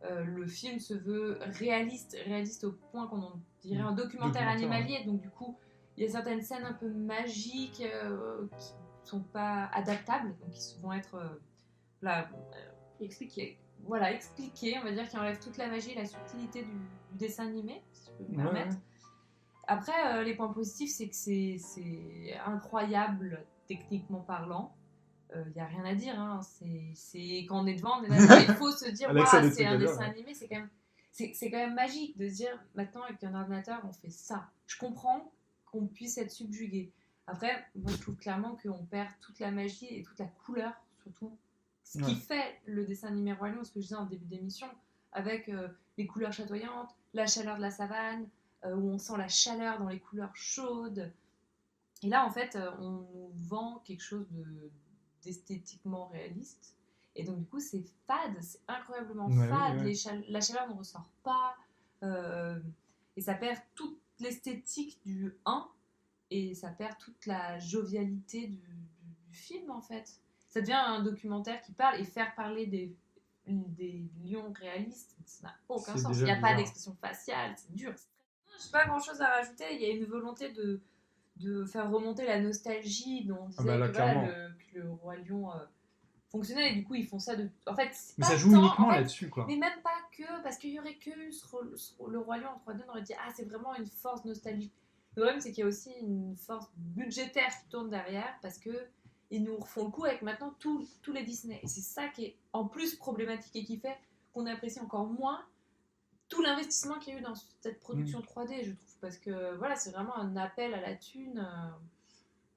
[SPEAKER 2] le film se veut réaliste au point qu'on en dirait un documentaire animalier, donc du coup, il y a certaines scènes un peu magiques qui sont pas adaptables, donc qui vont être expliquées, on va dire, qui enlèvent toute la magie et la subtilité du dessin animé, si je peux me permettre. Après, les points positifs, c'est que c'est incroyable techniquement parlant. Il n'y a rien à dire. Hein. C'est quand on est devant, on est là, il faut se dire, c'est un dessin animé, c'est quand même magique de se dire, maintenant avec un ordinateur, on fait ça. Je comprends qu'on puisse être subjugué. Après, moi, je trouve clairement qu'on perd toute la magie et toute la couleur, surtout. Ce qui fait le dessin animé Roi Lion, ce que je disais en début d'émission, avec les couleurs chatoyantes, la chaleur de la savane, où on sent la chaleur dans les couleurs chaudes. Et là, en fait, on nous vend quelque chose d'esthétiquement réaliste. Et donc, du coup, c'est fade, c'est incroyablement fade. La chaleur ne ressort pas. Et ça perd toute l'esthétique du 1. Et ça perd toute la jovialité du film, en fait. Ça devient un documentaire qui parle, et faire parler des lions réalistes, ça n'a aucun sens. Il n'y a pas d'expression faciale, c'est dur. Je n'ai pas grand-chose à rajouter. Il y a une volonté de faire remonter la nostalgie dont on disait que le Roi Lion fonctionnait, et du coup ils font ça en fait,
[SPEAKER 1] mais ça joue uniquement là-dessus, quoi.
[SPEAKER 2] Mais même pas que, parce qu'il y aurait que le Roi Lion en 3D, on aurait dit c'est vraiment une force nostalgique. Le problème, c'est qu'il y a aussi une force budgétaire qui tourne derrière, parce que ils nous refont le coup avec maintenant tous les Disney, et c'est ça qui est en plus problématique et qui fait qu'on apprécie encore moins tout l'investissement qu'il y a eu dans cette production 3D, je trouve, parce que voilà, c'est vraiment un appel à la thune.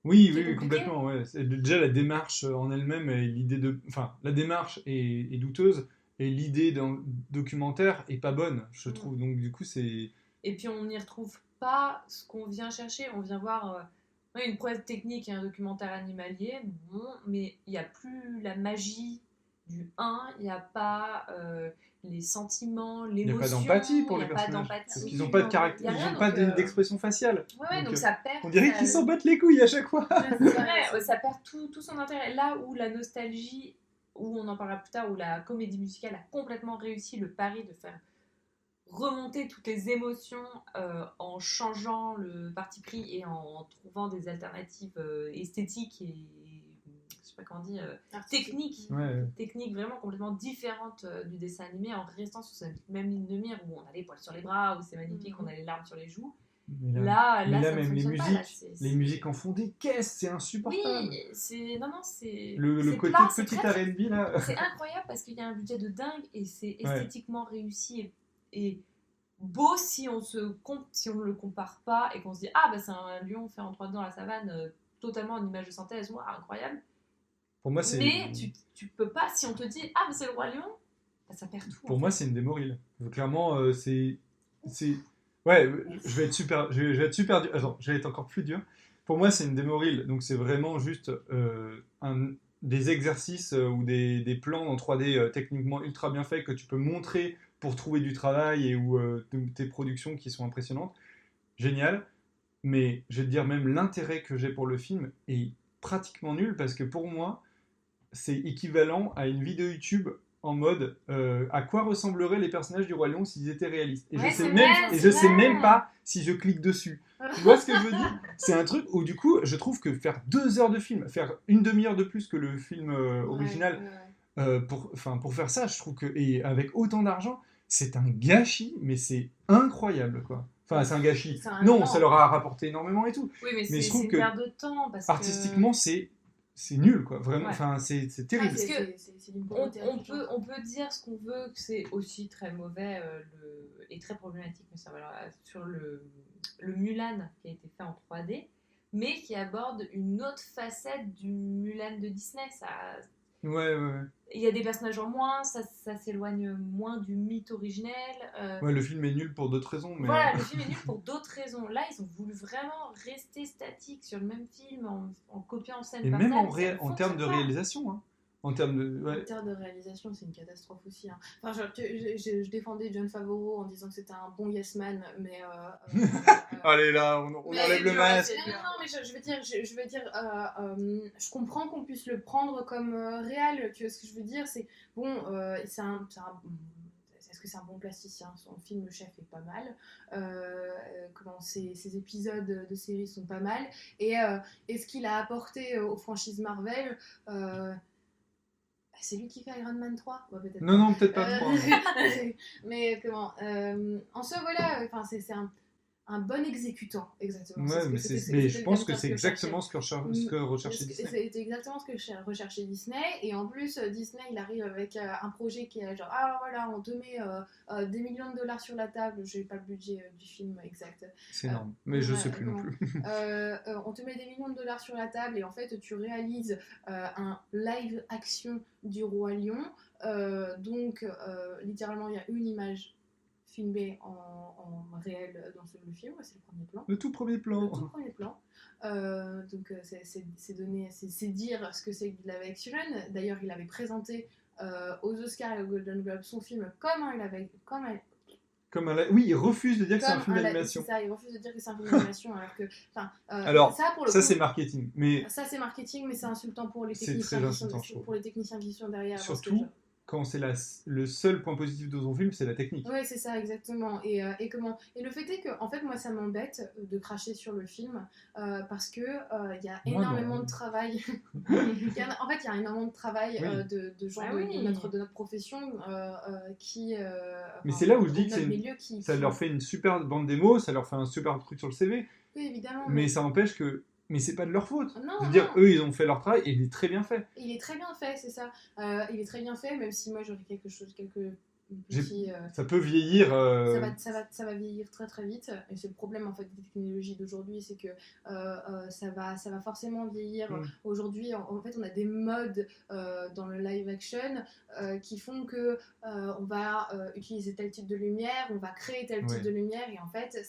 [SPEAKER 1] Oui, complètement. Ouais. Déjà, la démarche en elle-même, et la démarche est douteuse, et l'idée d'un documentaire est pas bonne, je trouve. Donc, du coup, c'est.
[SPEAKER 2] Et puis, on n'y retrouve pas ce qu'on vient chercher. On vient voir une prouesse technique et un documentaire animalier, mais il n'y a plus la magie du 1, il n'y a pas les sentiments, l'émotion.
[SPEAKER 1] Il n'y a pas d'empathie pour les personnages. Parce qu'ils n'ont pas de caractère, ils n'ont pas d'expression faciale.
[SPEAKER 2] Donc ça perd.
[SPEAKER 1] On dirait qu'ils s'en battent les couilles à chaque fois.
[SPEAKER 2] Ça perd tout son intérêt. Là où la nostalgie, où on en parlera plus tard, où la comédie musicale a complètement réussi le pari de faire remonter toutes les émotions en changeant le parti pris et en trouvant des alternatives esthétiques et je sais pas comment on dit, techniques vraiment complètement différentes du dessin animé, en restant sur cette même ligne de mire où on a les poils sur les bras, où c'est magnifique, on a les larmes sur les joues. Là,
[SPEAKER 1] même les musiques en fond des caisses, c'est insupportable.
[SPEAKER 2] Oui, c'est
[SPEAKER 1] le côté petit R&B là.
[SPEAKER 2] C'est incroyable parce qu'il y a un budget de dingue et c'est esthétiquement réussi et beau si on ne le compare pas et qu'on se dit c'est un lion fait en 3D dans la savane, totalement en image de synthèse, incroyable.
[SPEAKER 1] Pour moi,
[SPEAKER 2] mais tu peux pas, si on te dit mais c'est le Roi Lion, ça perd tout.
[SPEAKER 1] Pour moi, c'est une démo-reel. Clairement, c'est ouais, je vais être super dur. Attends, je vais être encore plus dur. Pour moi, c'est une démo-reel, donc c'est vraiment juste des exercices ou des plans en 3D techniquement ultra bien faits que tu peux montrer pour trouver du travail ou tes productions qui sont impressionnantes. Génial. Mais je vais te dire, même l'intérêt que j'ai pour le film est pratiquement nul, parce que pour moi, c'est équivalent à une vidéo YouTube en mode à quoi ressembleraient les personnages du Roi Lion s'ils étaient réalistes. Et je sais même pas si je clique dessus. Tu vois ce que je veux dire ? C'est un truc où du coup, je trouve que faire 2 heures de film, faire une demi-heure de plus que le film original, pour faire ça, je trouve que, et avec autant d'argent, c'est un gâchis, mais c'est incroyable, quoi. Enfin, c'est un gâchis. Ça leur a rapporté énormément et tout.
[SPEAKER 2] Oui, mais je trouve que perte de temps, parce
[SPEAKER 1] artistiquement, c'est nul, quoi. Vraiment, c'est terrible.
[SPEAKER 2] On peut dire ce qu'on veut, que c'est aussi très mauvais et très problématique, mais ça va sur le Mulan qui a été fait en 3D, mais qui aborde une autre facette du Mulan de Disney.
[SPEAKER 1] Ouais.
[SPEAKER 2] Il y a des personnages en moins, ça s'éloigne moins du mythe originel.
[SPEAKER 1] Le film est nul pour d'autres raisons. Mais...
[SPEAKER 2] Voilà, le film est nul pour d'autres raisons. Là, ils ont voulu vraiment rester statiques sur le même film en copiant scène par scène.
[SPEAKER 1] Et même en termes de réalisation. Hein. En termes de...
[SPEAKER 3] En
[SPEAKER 1] Ouais.
[SPEAKER 3] termes de réalisation, c'est une catastrophe aussi. Hein. Enfin, je défendais Jon Favreau en disant que c'était un bon yes man, mais.
[SPEAKER 1] Allez là, on
[SPEAKER 3] Mais
[SPEAKER 1] enlève
[SPEAKER 2] c'est
[SPEAKER 1] le
[SPEAKER 2] dur,
[SPEAKER 1] masque.
[SPEAKER 2] c'est dur.
[SPEAKER 3] non, mais je veux dire, je comprends qu'on puisse le prendre comme réel. Tu vois ce que je veux dire? C'est bon, est-ce que c'est un bon plasticien? Son film Le Chef est pas mal. Ses épisodes de série sont pas mal. Et ce qu'il a apporté aux franchises Marvel. C'est lui qui fait Iron Man 3? Ouais, peut-être
[SPEAKER 1] Non,
[SPEAKER 3] pas.
[SPEAKER 1] non, peut-être pas trop.
[SPEAKER 3] Mais comment en soi, voilà, c'est un bon exécutant, exactement.
[SPEAKER 1] Ouais, mais, mais je pense que c'est exactement ce que recherchait Disney.
[SPEAKER 3] C'est exactement ce que recherchait Disney. Et en plus, Disney, il arrive avec un projet qui est genre, ah voilà, on te met des millions de dollars sur la table. J'ai pas le budget du film exact.
[SPEAKER 1] C'est énorme, mais je sais plus non plus.
[SPEAKER 3] On te met des millions de dollars sur la table et en fait, tu réalises un live action du Roi Lion. Donc, littéralement, il y a une image filmé en réel dans le film, c'est le premier plan.
[SPEAKER 1] Le tout premier plan.
[SPEAKER 3] Le tout premier plan. Donc c'est dire ce que c'est que de live action. D'ailleurs, il avait présenté aux Oscars et aux Golden Globes son film
[SPEAKER 1] Oui, il refuse de dire que c'est un film d'animation.
[SPEAKER 3] C'est ça, il refuse de dire que c'est un film d'animation alors que...
[SPEAKER 1] Alors,
[SPEAKER 3] ça
[SPEAKER 1] c'est marketing. Mais
[SPEAKER 3] ça c'est marketing, mais c'est insultant pour les
[SPEAKER 1] c'est
[SPEAKER 3] techniciens,
[SPEAKER 1] très insultant, je trouve.
[SPEAKER 3] pour les techniciens qui sont derrière.
[SPEAKER 1] Surtout quand c'est le seul point positif de ton film, c'est la technique.
[SPEAKER 3] Oui, c'est ça, exactement. Et le fait est que, en fait, moi, ça m'embête de cracher sur le film parce que il y a énormément de travail. En fait, il y a énormément de travail de gens de notre profession qui.
[SPEAKER 1] Mais c'est là où je dis que ça leur fait une super bande démo, ça leur fait un super truc sur le CV.
[SPEAKER 3] Oui, évidemment.
[SPEAKER 1] Mais ça empêche que. Mais c'est pas de leur faute.
[SPEAKER 3] Non,
[SPEAKER 1] je veux dire, eux, ils ont fait leur travail et il est très bien fait.
[SPEAKER 3] Il est très bien fait, c'est ça. Il est très bien fait, même si moi j'aurais quelques petits.
[SPEAKER 1] Ça peut vieillir.
[SPEAKER 3] Ça va vieillir très très vite. Et c'est le problème en fait des technologies d'aujourd'hui, c'est que ça va forcément vieillir. Aujourd'hui, en fait, on a des modes dans le live action qui font que on va utiliser tel type de lumière, on va créer tel type de lumière, et en fait,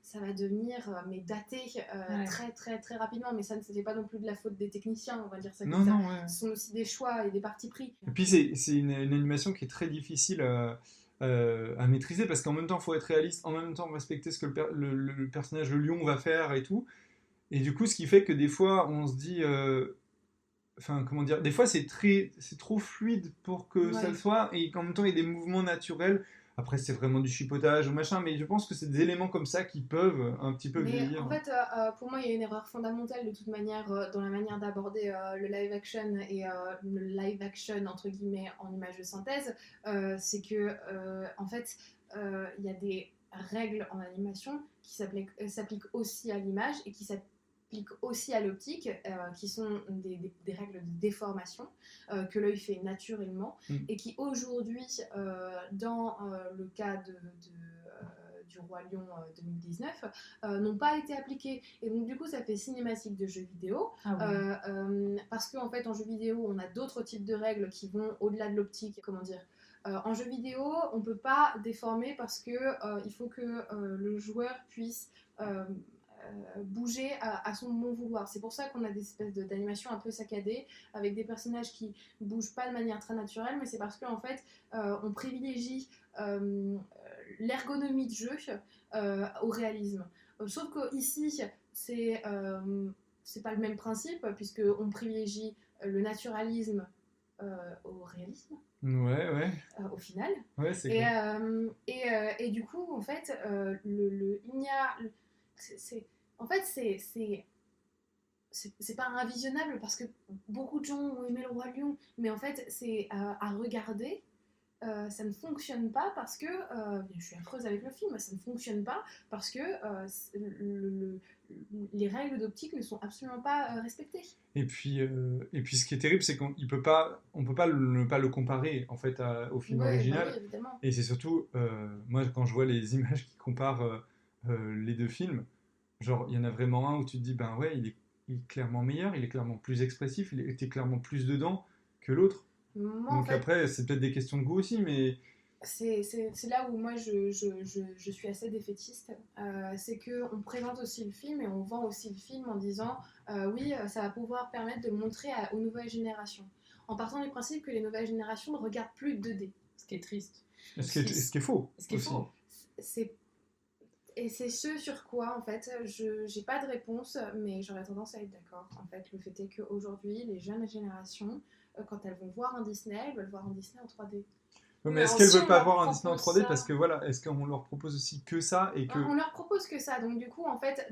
[SPEAKER 3] ça va devenir mais daté très très très rapidement. Mais ça ne fait pas non plus de la faute des techniciens, on va dire ça. Ce sont aussi des choix et des partis pris.
[SPEAKER 1] Et puis c'est une animation qui est très difficile à maîtriser parce qu'en même temps il faut être réaliste, en même temps respecter ce que le personnage, le lion, va faire et tout. Et du coup, ce qui fait que des fois on se dit comment dire, des fois c'est trop fluide pour que ça le soit, et qu'en même temps il y a des mouvements naturels. Après, c'est vraiment du chipotage ou machin, mais je pense que c'est des éléments comme ça qui peuvent un petit peu vieillir.
[SPEAKER 3] En fait, pour moi, il y a une erreur fondamentale de toute manière dans la manière d'aborder le live action et le live action entre guillemets en image de synthèse. C'est que, en fait, il y a des règles en animation qui s'appliquent aussi à l'image et qui s'appliquent aussi à l'optique, qui sont des règles de déformation que l'œil fait naturellement et qui aujourd'hui, dans le cas du Roi Lion 2019, n'ont pas été appliquées. Et donc du coup, ça fait cinématique de jeux vidéo, parce qu'en fait, en jeu vidéo, on a d'autres types de règles qui vont au-delà de l'optique, comment dire. En jeu vidéo, on ne peut pas déformer parce que il faut que le joueur puisse bouger à son bon vouloir. C'est pour ça qu'on a des espèces d'animations un peu saccadées avec des personnages qui bougent pas de manière très naturelle, mais c'est parce qu'en fait on privilégie l'ergonomie de jeu au réalisme. Sauf que ici c'est pas le même principe puisque on privilégie le naturalisme au réalisme. Au final.
[SPEAKER 1] C'est
[SPEAKER 3] et du coup en fait il y a en fait, c'est pas invisionnable parce que beaucoup de gens ont aimé le Roi Lion, mais en fait, c'est à regarder. Ça ne fonctionne pas parce que je suis affreuse avec le film, ça ne fonctionne pas parce que les règles d'optique ne sont absolument pas respectées.
[SPEAKER 1] Et puis ce qui est terrible, c'est qu'on peut pas ne pas le comparer en fait au film original.
[SPEAKER 3] Oui, évidemment.
[SPEAKER 1] Et c'est surtout moi quand je vois les images qui comparent les deux films, genre il y en a vraiment un où tu te dis ben ouais, il est clairement meilleur, il est clairement plus expressif, il était clairement plus dedans que l'autre. Donc en fait, après c'est peut-être des questions de goût aussi, mais
[SPEAKER 3] c'est là où moi je suis assez défaitiste. C'est qu'on présente aussi le film et on vend aussi le film en disant oui, ça va pouvoir permettre de montrer aux nouvelles générations. en partant du principe que les nouvelles générations ne regardent plus 2D.
[SPEAKER 2] Ce qui est triste.
[SPEAKER 1] Ce qui est faux.
[SPEAKER 2] Ce qui est
[SPEAKER 1] aussi.
[SPEAKER 2] faux.
[SPEAKER 3] Et c'est ce sur quoi, en fait, je n'ai pas de réponse, mais j'aurais tendance à être d'accord. En fait, le fait est qu'aujourd'hui, les jeunes générations, quand elles vont voir un Disney, elles veulent voir un Disney en 3D.
[SPEAKER 1] Ouais, mais
[SPEAKER 2] Mais
[SPEAKER 1] est-ce qu'elles
[SPEAKER 2] aussi,
[SPEAKER 1] veulent
[SPEAKER 2] on
[SPEAKER 1] pas
[SPEAKER 2] leur
[SPEAKER 1] avoir un Disney en
[SPEAKER 2] propose
[SPEAKER 1] 3D
[SPEAKER 2] ça.
[SPEAKER 1] parce que voilà, est-ce qu'on leur propose aussi que ça et que
[SPEAKER 3] On leur propose que ça, donc du coup en fait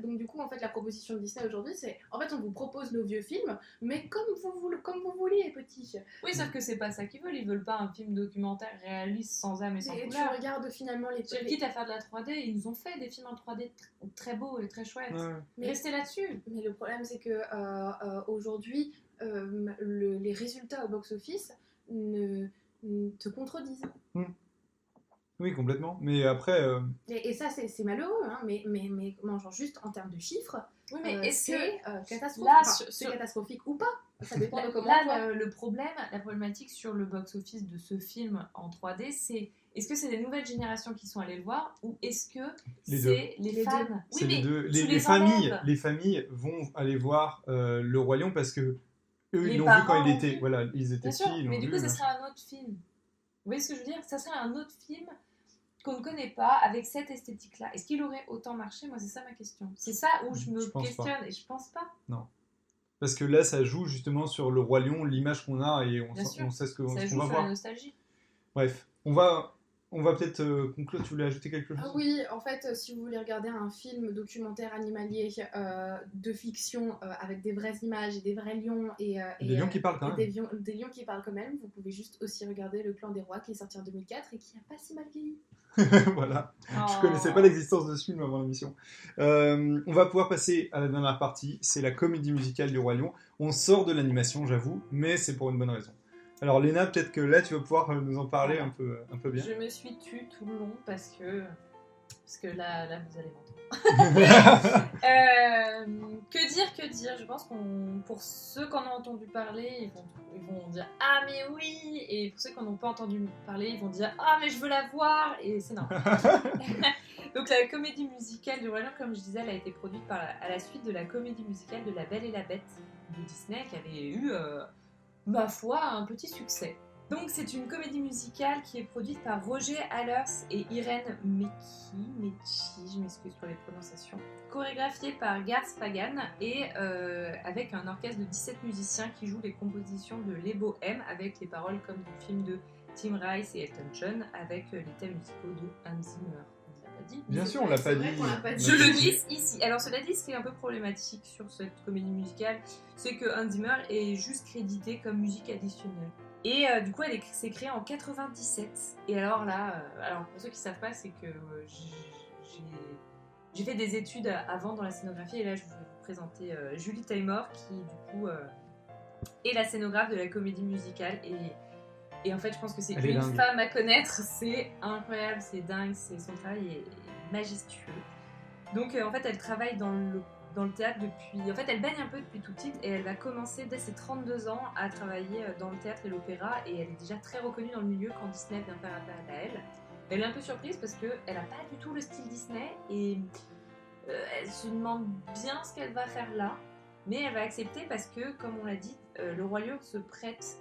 [SPEAKER 3] la proposition de Disney aujourd'hui c'est en fait on vous propose nos vieux films mais comme vous voulez les petits.
[SPEAKER 2] Oui, sauf que c'est pas ça qu'ils veulent. Ils veulent pas un film documentaire réaliste sans âme et sans
[SPEAKER 3] Et tu
[SPEAKER 2] couleur.
[SPEAKER 3] regardes finalement
[SPEAKER 2] Quitte à faire de la 3D, ils nous ont fait des films en 3D très beaux et très chouettes.
[SPEAKER 1] Ouais.
[SPEAKER 3] Mais-
[SPEAKER 2] Restez là-dessus.
[SPEAKER 3] Mais le problème c'est que aujourd'hui les résultats au box-office te contredisent.
[SPEAKER 1] Oui, complètement. Mais après,
[SPEAKER 3] Et ça c'est malheureux, hein, mais comment, genre, juste en termes de chiffres,
[SPEAKER 2] Oui, mais est-ce que
[SPEAKER 3] c'est catastrophique.
[SPEAKER 2] là,
[SPEAKER 3] Enfin, c'est catastrophique ou pas, ça dépend de comment on voit.
[SPEAKER 2] là, le problème, la problématique sur le box-office de ce film en 3D, c'est est-ce que c'est les nouvelles générations qui sont allées le voir ou est-ce que
[SPEAKER 1] Les
[SPEAKER 2] c'est les
[SPEAKER 3] Les
[SPEAKER 2] fans?
[SPEAKER 3] deux.
[SPEAKER 2] Oui,
[SPEAKER 1] c'est
[SPEAKER 2] mais
[SPEAKER 1] les deux.
[SPEAKER 2] tu
[SPEAKER 1] Les familles,
[SPEAKER 2] enlèves.
[SPEAKER 1] les familles vont aller voir Le Roi Lion parce que eux,
[SPEAKER 2] Les
[SPEAKER 1] ils l'ont vu quand
[SPEAKER 2] parents
[SPEAKER 1] il
[SPEAKER 2] l'ont
[SPEAKER 1] était,
[SPEAKER 2] vu.
[SPEAKER 1] voilà, ils étaient
[SPEAKER 2] Bien sûr,
[SPEAKER 1] petits, ils
[SPEAKER 2] mais
[SPEAKER 1] l'ont
[SPEAKER 2] du
[SPEAKER 1] vu.
[SPEAKER 2] coup, ça
[SPEAKER 1] machin.
[SPEAKER 2] serait un autre film. Vous voyez ce que je veux dire? Ça serait un autre film qu'on ne connaît pas avec cette esthétique-là. Est-ce qu'il aurait autant marché? Moi, c'est ça ma question. C'est ça où je me
[SPEAKER 1] Je pense pas.
[SPEAKER 2] questionne et je pense pas.
[SPEAKER 1] Parce que là, ça joue justement sur Le Roi Lion, l'image qu'on a et
[SPEAKER 2] Bien sûr.
[SPEAKER 1] on sait ce qu'on
[SPEAKER 2] Ça
[SPEAKER 1] va
[SPEAKER 2] joue sur
[SPEAKER 1] voir.
[SPEAKER 2] la nostalgie.
[SPEAKER 1] Bref, on va peut-être conclure. Tu voulais ajouter quelque chose?
[SPEAKER 3] Ah oui, en fait, si vous voulez regarder un film documentaire animalier de fiction avec des vraies images et des vrais lions et
[SPEAKER 1] Des lions qui parlent quand
[SPEAKER 3] et
[SPEAKER 1] même.
[SPEAKER 3] des lions qui parlent quand même, vous pouvez juste aussi regarder Le Clan des Rois qui est sorti en 2004 et qui a pas si mal vieilli.
[SPEAKER 1] Voilà. Je
[SPEAKER 2] Oh.
[SPEAKER 1] connaissais pas l'existence de ce film avant l'émission. On va pouvoir passer à la dernière partie. C'est la comédie musicale du Roi Lion. On sort de l'animation, j'avoue, mais c'est pour une bonne raison. Alors Léna, peut-être que là, tu vas pouvoir nous en parler
[SPEAKER 2] Voilà.
[SPEAKER 1] un peu bien.
[SPEAKER 2] Je me suis tue tout le long parce que là vous allez m'entendre. Que dire? Je pense qu'on, pour ceux qui en ont entendu parler, ils vont dire ah mais oui, et pour ceux qui n'en ont pas entendu parler, ils vont dire ah mais je veux la voir, et c'est normal. Donc la comédie musicale du Roi Lion, comme je disais, elle a été produite à la suite de la comédie musicale de La Belle et la Bête de Disney, qui avait eu ma foi un petit succès. Donc c'est une comédie musicale qui est produite par Roger Allers et Irène Mecchi, je m'excuse pour les prononciations, chorégraphiée par Garth Fagan et avec un orchestre de 17 musiciens qui jouent les compositions de Les Bohèmes avec les paroles comme du film de Tim Rice et Elton John avec les thèmes musicaux de Hans Zimmer. On l'a pas dit.
[SPEAKER 1] Bien sûr, on l'a pas
[SPEAKER 3] C'est vrai
[SPEAKER 1] dit.
[SPEAKER 3] qu'on l'a pas dit.
[SPEAKER 2] Je le glisse ici. Alors cela dit, ce qui est un peu problématique sur cette comédie musicale, c'est que Hans Zimmer est juste crédité comme musique additionnelle. Et du coup, s'est créée en 97. Et alors là, pour ceux qui savent pas, c'est que j'ai fait des études avant dans la scénographie, et là je vais vous présenter Julie Taymor, qui du coup est la scénographe de la comédie musicale. Et en fait, je pense que c'est
[SPEAKER 1] Elle est
[SPEAKER 2] une
[SPEAKER 1] dingue.
[SPEAKER 2] femme à connaître. C'est incroyable, c'est dingue, son travail est majestueux. Donc en fait, elle travaille dans le théâtre depuis... En fait, elle baigne un peu depuis tout petite et elle va commencer dès ses 32 ans à travailler dans le théâtre et l'opéra, et elle est déjà très reconnue dans le milieu quand Disney vient faire appel à elle. Elle est un peu surprise parce qu'elle n'a pas du tout le style Disney et elle se demande bien ce qu'elle va faire là, mais elle va accepter parce que, comme on l'a dit, le Roi Lion se prête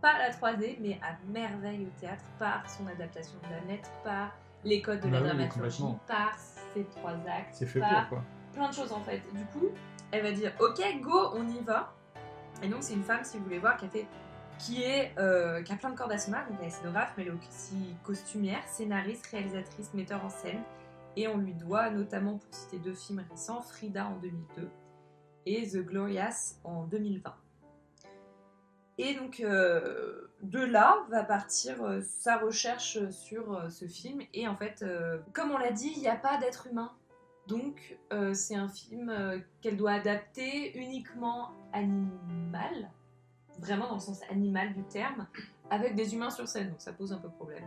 [SPEAKER 2] pas à la 3D, mais à merveille au théâtre par son adaptation de la lettre, par les codes de la
[SPEAKER 1] Bah oui,
[SPEAKER 2] dramaturgie,
[SPEAKER 1] complètement.
[SPEAKER 2] par ses 3 actes,
[SPEAKER 1] C'est fait
[SPEAKER 2] par
[SPEAKER 1] pour, quoi.
[SPEAKER 2] plein de choses en fait. Du coup, elle va dire ok, go, on y va. Et donc c'est une femme, si vous voulez voir, qui a plein de cordes à son arc. Donc elle est scénographe, mais elle est aussi costumière, scénariste, réalisatrice, metteur en scène. Et on lui doit notamment, pour citer 2 films récents, Frida en 2002 et The Glorious en 2020. Et donc de là va partir sa recherche sur ce film. Et en fait, comme on l'a dit, il n'y a pas d'être humain. Donc c'est un film qu'elle doit adapter uniquement animal, vraiment dans le sens animal du terme, avec des humains sur scène, donc ça pose un peu problème.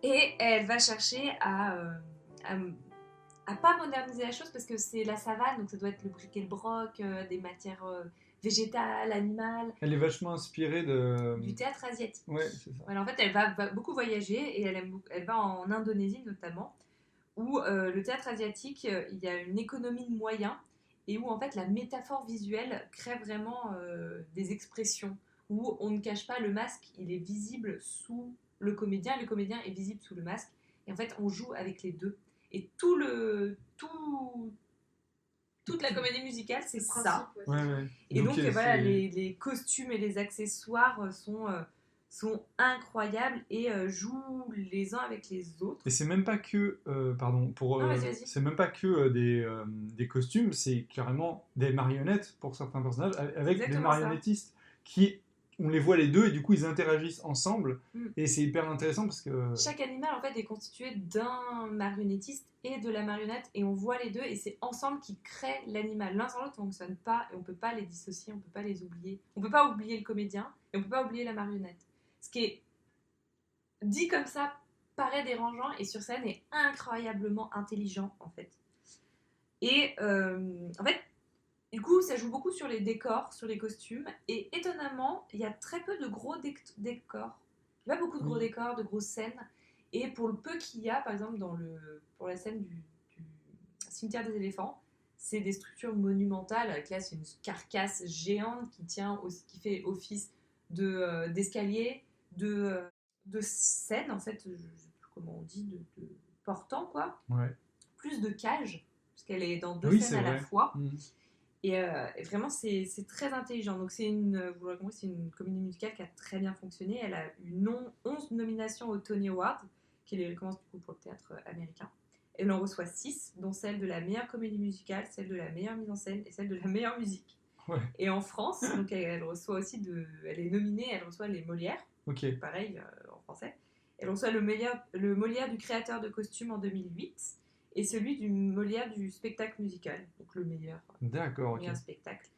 [SPEAKER 2] Et elle va chercher à pas moderniser la chose, parce que c'est la savane, donc ça doit être le bric et le broc, des matières végétales, animales,
[SPEAKER 1] Elle est vachement inspirée de...
[SPEAKER 2] du théâtre asiatique.
[SPEAKER 1] Ouais, c'est ça.
[SPEAKER 2] Voilà, en fait, elle va beaucoup voyager et elle va en Indonésie notamment, où le théâtre asiatique, il y a une économie de moyens et où en fait la métaphore visuelle crée vraiment des expressions. où on ne cache pas le masque, il est visible sous le comédien est visible sous le masque. Et en fait, on joue avec les deux. Et toute la comédie musicale, c'est ça.
[SPEAKER 1] Ouais.
[SPEAKER 2] Et donc, voilà,
[SPEAKER 1] c'est-
[SPEAKER 2] les costumes et les accessoires sont incroyables et jouent les uns avec les autres.
[SPEAKER 1] Et c'est même pas que,
[SPEAKER 2] Non, vas-y.
[SPEAKER 1] c'est même pas que des costumes, c'est carrément des marionnettes pour certains personnages, avec des
[SPEAKER 2] exactement ça.
[SPEAKER 1] marionnettistes qui, on les voit les deux et du coup ils interagissent ensemble.
[SPEAKER 2] Mm.
[SPEAKER 1] Et c'est hyper intéressant parce que
[SPEAKER 2] Chaque animal en fait est constitué d'un marionnettiste et de la marionnette et on voit les deux et c'est ensemble qui créent l'animal. L'un sans l'autre ne fonctionne pas et on peut pas les dissocier, on peut pas les oublier. On peut pas oublier le comédien et on peut pas oublier la marionnette. Ce qui est dit comme ça paraît dérangeant et sur scène est incroyablement intelligent en fait. Et en fait, du coup, ça joue beaucoup sur les décors, sur les costumes et étonnamment, il y a très peu de gros décors. Il y a pas beaucoup de gros décors, de grosses scènes. Et pour le peu qu'il y a, par exemple, pour la scène du cimetière des éléphants, c'est des structures monumentales. Là, c'est une carcasse géante qui fait office d'escalier, de scène, en fait, je sais plus comment on dit, de portant, quoi.
[SPEAKER 1] ouais.
[SPEAKER 2] Plus de cage, parce qu'elle est dans deux
[SPEAKER 1] Oui,
[SPEAKER 2] scènes
[SPEAKER 1] c'est
[SPEAKER 2] à la
[SPEAKER 1] vrai.
[SPEAKER 2] fois.
[SPEAKER 1] Mm.
[SPEAKER 2] Et vraiment, c'est très intelligent. Donc, vous l'aurez compris, c'est une comédie musicale qui a très bien fonctionné. Elle a eu 11 nominations aux Tony Awards, qui est les récompenses du coup pour le théâtre américain. Elle en reçoit 6, dont celle de la meilleure comédie musicale, celle de la meilleure mise en scène et celle de la meilleure musique.
[SPEAKER 1] Ouais.
[SPEAKER 2] Et en France, donc elle reçoit aussi elle est nominée, elle reçoit les Molières,
[SPEAKER 1] Ok.
[SPEAKER 2] pareil en français. Elle reçoit le Molière du créateur de costumes en 2008 et celui du Molière du spectacle musical, donc le meilleur
[SPEAKER 1] D'accord, ok.
[SPEAKER 2] spectacle.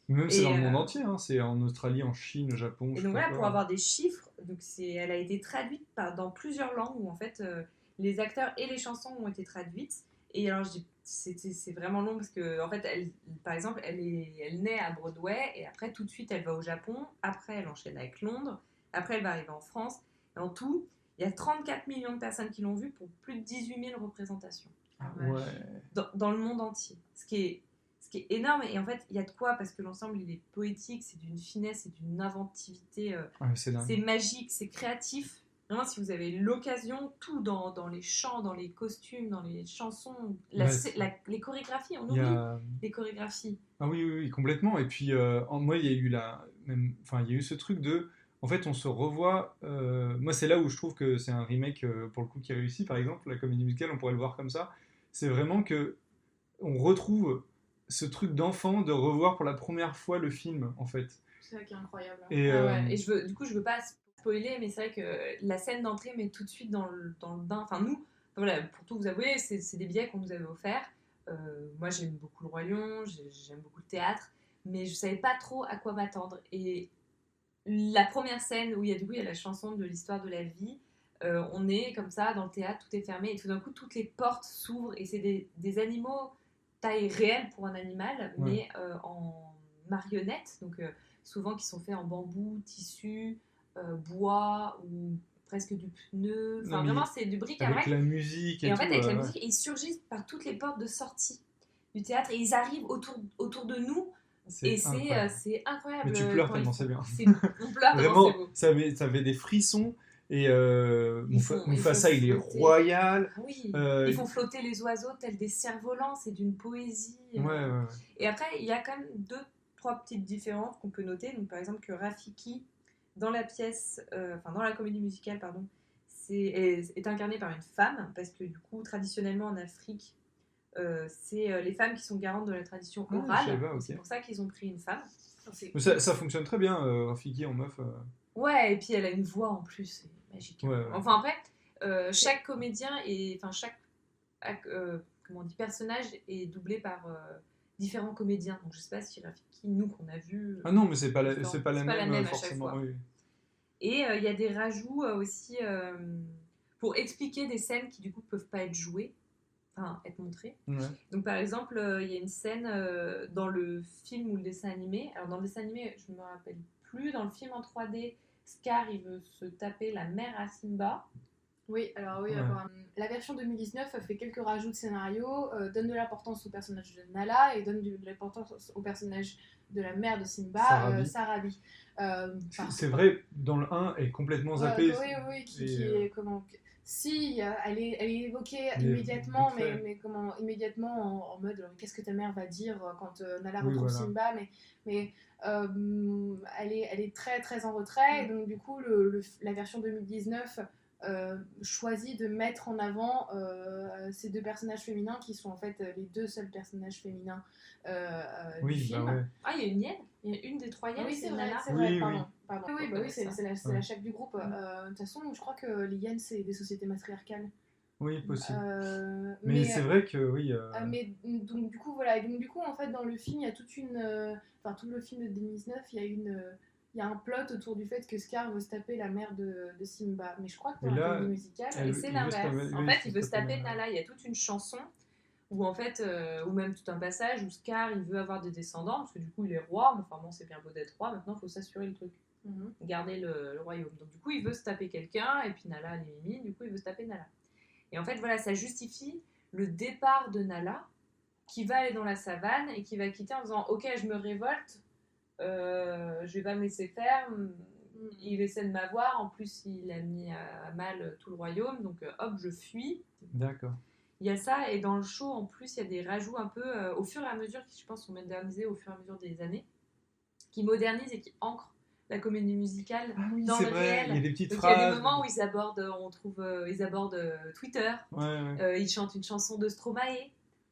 [SPEAKER 1] Même c'est
[SPEAKER 2] Et,
[SPEAKER 1] dans le monde entier, hein. C'est en Australie, en Chine, au Japon,
[SPEAKER 2] Et
[SPEAKER 1] je sais
[SPEAKER 2] donc
[SPEAKER 1] pas
[SPEAKER 2] voilà,
[SPEAKER 1] quoi.
[SPEAKER 2] pour avoir des chiffres, donc elle a été traduite dans plusieurs langues où en fait les acteurs et les chansons ont été traduites. Et alors c'est vraiment long parce que en fait, par exemple, elle naît à Broadway et après tout de suite elle va au Japon. Après elle enchaîne avec Londres. Après elle va arriver en France. Et en tout, il y a 34 millions de personnes qui l'ont vue pour plus de 18 000 représentations.
[SPEAKER 1] Ouais.
[SPEAKER 2] Dans le monde entier. Ce qui est énorme. Et en fait, il y a de quoi, parce que l'ensemble, il est poétique, c'est d'une finesse, c'est d'une inventivité. C'est magique, c'est créatif. Vraiment, si vous avez l'occasion, tout dans les chants, dans les costumes, dans les chansons, les chorégraphies, on oublie les chorégraphies.
[SPEAKER 1] Ah oui, complètement. Et puis, moi, il y a eu il y a eu ce truc de... En fait, on se revoit... moi, c'est là où je trouve que c'est un remake, pour le coup, qui réussit. Par exemple, la comédie musicale, on pourrait le voir comme ça. C'est vraiment que on retrouve ce truc d'enfant de revoir pour la première fois le film, en fait.
[SPEAKER 3] C'est ça qui est incroyable.
[SPEAKER 1] Et,
[SPEAKER 2] Et je veux pas spoiler, mais c'est vrai que la scène d'entrée met tout de suite dans le bain. Enfin, nous, voilà, pour tout vous avouer, c'est des billets qu'on nous avait offerts. Moi, j'aime beaucoup le Roi Lion, j'aime beaucoup le théâtre, mais je savais pas trop à quoi m'attendre. Et la première scène où il y a la chanson de l'histoire de la vie, on est comme ça dans le théâtre, tout est fermé, et tout d'un coup, toutes les portes s'ouvrent, et c'est des animaux taille réelle pour un animal, mais en marionnettes, donc souvent qui sont faits en bambou, tissu, bois ou presque du pneu. Enfin, vraiment, c'est du bric-à-brac.
[SPEAKER 1] Avec la musique
[SPEAKER 2] et en fait, avec la musique, ils surgissent par toutes les portes de sortie du théâtre et ils arrivent autour de nous. Et c'est incroyable.
[SPEAKER 1] Mais tu pleures tellement c'est bien.
[SPEAKER 2] On pleure
[SPEAKER 1] vraiment,
[SPEAKER 2] tellement c'est beau.
[SPEAKER 1] Ça avait des frissons. Et
[SPEAKER 2] Mufasa,
[SPEAKER 1] il est royal.
[SPEAKER 2] Ah oui. Ils font flotter les oiseaux tels des cerfs-volants, c'est d'une poésie.
[SPEAKER 1] Ouais.
[SPEAKER 2] Et après, il y a quand même 2-3 petites différences qu'on peut noter. Donc, par exemple, que Rafiki, dans la comédie musicale, pardon, est incarné par une femme, parce que du coup, traditionnellement en Afrique, c'est les femmes qui sont garantes de la tradition orale.
[SPEAKER 1] Okay.
[SPEAKER 2] C'est pour ça qu'ils ont pris une femme.
[SPEAKER 1] Ça fonctionne très bien, Rafiki en meuf.
[SPEAKER 2] Ouais, et puis elle a une voix en plus, c'est magique.
[SPEAKER 1] Ouais.
[SPEAKER 2] Enfin après, chaque comédien chaque personnage est doublé par différents comédiens. Donc je sais pas si Rafiki, nous qu'on a vu.
[SPEAKER 1] Ah non, mais c'est pas la même forcément.
[SPEAKER 2] À chaque fois.
[SPEAKER 1] Oui.
[SPEAKER 2] Et il y a des rajouts aussi pour expliquer des scènes qui du coup peuvent pas être jouées, enfin être montrées.
[SPEAKER 1] Ouais.
[SPEAKER 2] Donc par exemple, il y a une scène dans le film ou le dessin animé. Alors dans le dessin animé, je me rappelle plus. Dans le film en 3D, Scar, il veut se taper la mère à Simba.
[SPEAKER 3] Oui, alors oui,
[SPEAKER 1] Ouais.
[SPEAKER 3] la version 2019 fait quelques rajouts de scénario, donne de l'importance au personnage de Nala et donne de l'importance au personnage de la mère de Simba,
[SPEAKER 1] Sarabi.
[SPEAKER 3] Sarabi.
[SPEAKER 1] C'est vrai, dans le 1, elle est complètement zappée.
[SPEAKER 3] Oui, qui
[SPEAKER 1] Et,
[SPEAKER 3] est comment si elle est évoquée
[SPEAKER 1] mais
[SPEAKER 3] immédiatement,
[SPEAKER 1] vite fait.
[SPEAKER 3] mais comment immédiatement en mode qu'est-ce que ta mère va dire quand Nala
[SPEAKER 1] Oui,
[SPEAKER 3] retrouve
[SPEAKER 1] voilà.
[SPEAKER 3] Simba, mais elle est très très en retrait, et donc du coup la version 2019 choisit de mettre en avant ces deux personnages féminins qui sont en fait les deux seuls personnages féminins du
[SPEAKER 1] Oui,
[SPEAKER 3] film.
[SPEAKER 1] bah ouais.
[SPEAKER 2] Ah, il y a une hyène. Il y a une des 3 hyènes,
[SPEAKER 3] Oui,
[SPEAKER 2] c'est
[SPEAKER 3] c'est vrai,
[SPEAKER 2] Nala.
[SPEAKER 3] c'est vrai,
[SPEAKER 1] Oui,
[SPEAKER 3] pardon.
[SPEAKER 1] oui.
[SPEAKER 3] Oui, bah oui, c'est la
[SPEAKER 1] Ouais.
[SPEAKER 3] chef du groupe. De toute façon, je crois que les hyènes, c'est des sociétés matriarcales.
[SPEAKER 1] Oui, possible.
[SPEAKER 3] Euh,
[SPEAKER 1] Mais c'est vrai que oui.
[SPEAKER 3] mais donc du coup, voilà. Et donc du coup, en fait, dans le film, il y a toute une... Enfin, tout le film de 2019, il y a un plot autour du fait que Scar veut se taper la mère de Simba. Mais je crois que
[SPEAKER 1] Et
[SPEAKER 3] dans la
[SPEAKER 1] là,
[SPEAKER 3] comédie musicale...
[SPEAKER 1] elle-
[SPEAKER 2] Et c'est
[SPEAKER 1] il veut se
[SPEAKER 2] l'inverse.
[SPEAKER 1] taper-
[SPEAKER 2] En
[SPEAKER 1] oui,
[SPEAKER 2] fait, il veut se taper
[SPEAKER 1] Nala.
[SPEAKER 2] Nala. Il y a toute une chanson où, en fait, ou même tout un passage où Scar, il veut avoir des descendants, parce que du coup, il est roi. Mais enfin bon, c'est bien beau d'être roi. Maintenant, il faut s'assurer le truc.
[SPEAKER 3] Mhm.
[SPEAKER 2] Garder le royaume. Donc, du coup, il veut se taper quelqu'un. Et puis, Nala, elle est mimi. Du coup, il veut se taper Nala. Et en fait, voilà, ça justifie le départ de Nala, qui va aller dans la savane et qui va quitter en disant ok, je me révolte, je vais pas me laisser faire. Il essaie de m'avoir, en plus il a mis à mal tout le royaume, donc hop, je fuis.
[SPEAKER 1] D'accord.
[SPEAKER 2] Il y a ça, et dans le show en plus il y a des rajouts un peu au fur et à mesure qui je pense sont modernisés au fur et à mesure des années, qui modernisent et qui ancrent la comédie musicale
[SPEAKER 1] Ah oui,
[SPEAKER 2] dans
[SPEAKER 1] c'est
[SPEAKER 2] le
[SPEAKER 1] vrai.
[SPEAKER 2] réel.
[SPEAKER 1] Il y a des petites
[SPEAKER 2] Donc
[SPEAKER 1] phrases.
[SPEAKER 2] il y a des moments où ils abordent, ils abordent Twitter,
[SPEAKER 1] Ouais.
[SPEAKER 2] ils chantent une chanson de Stromae, ils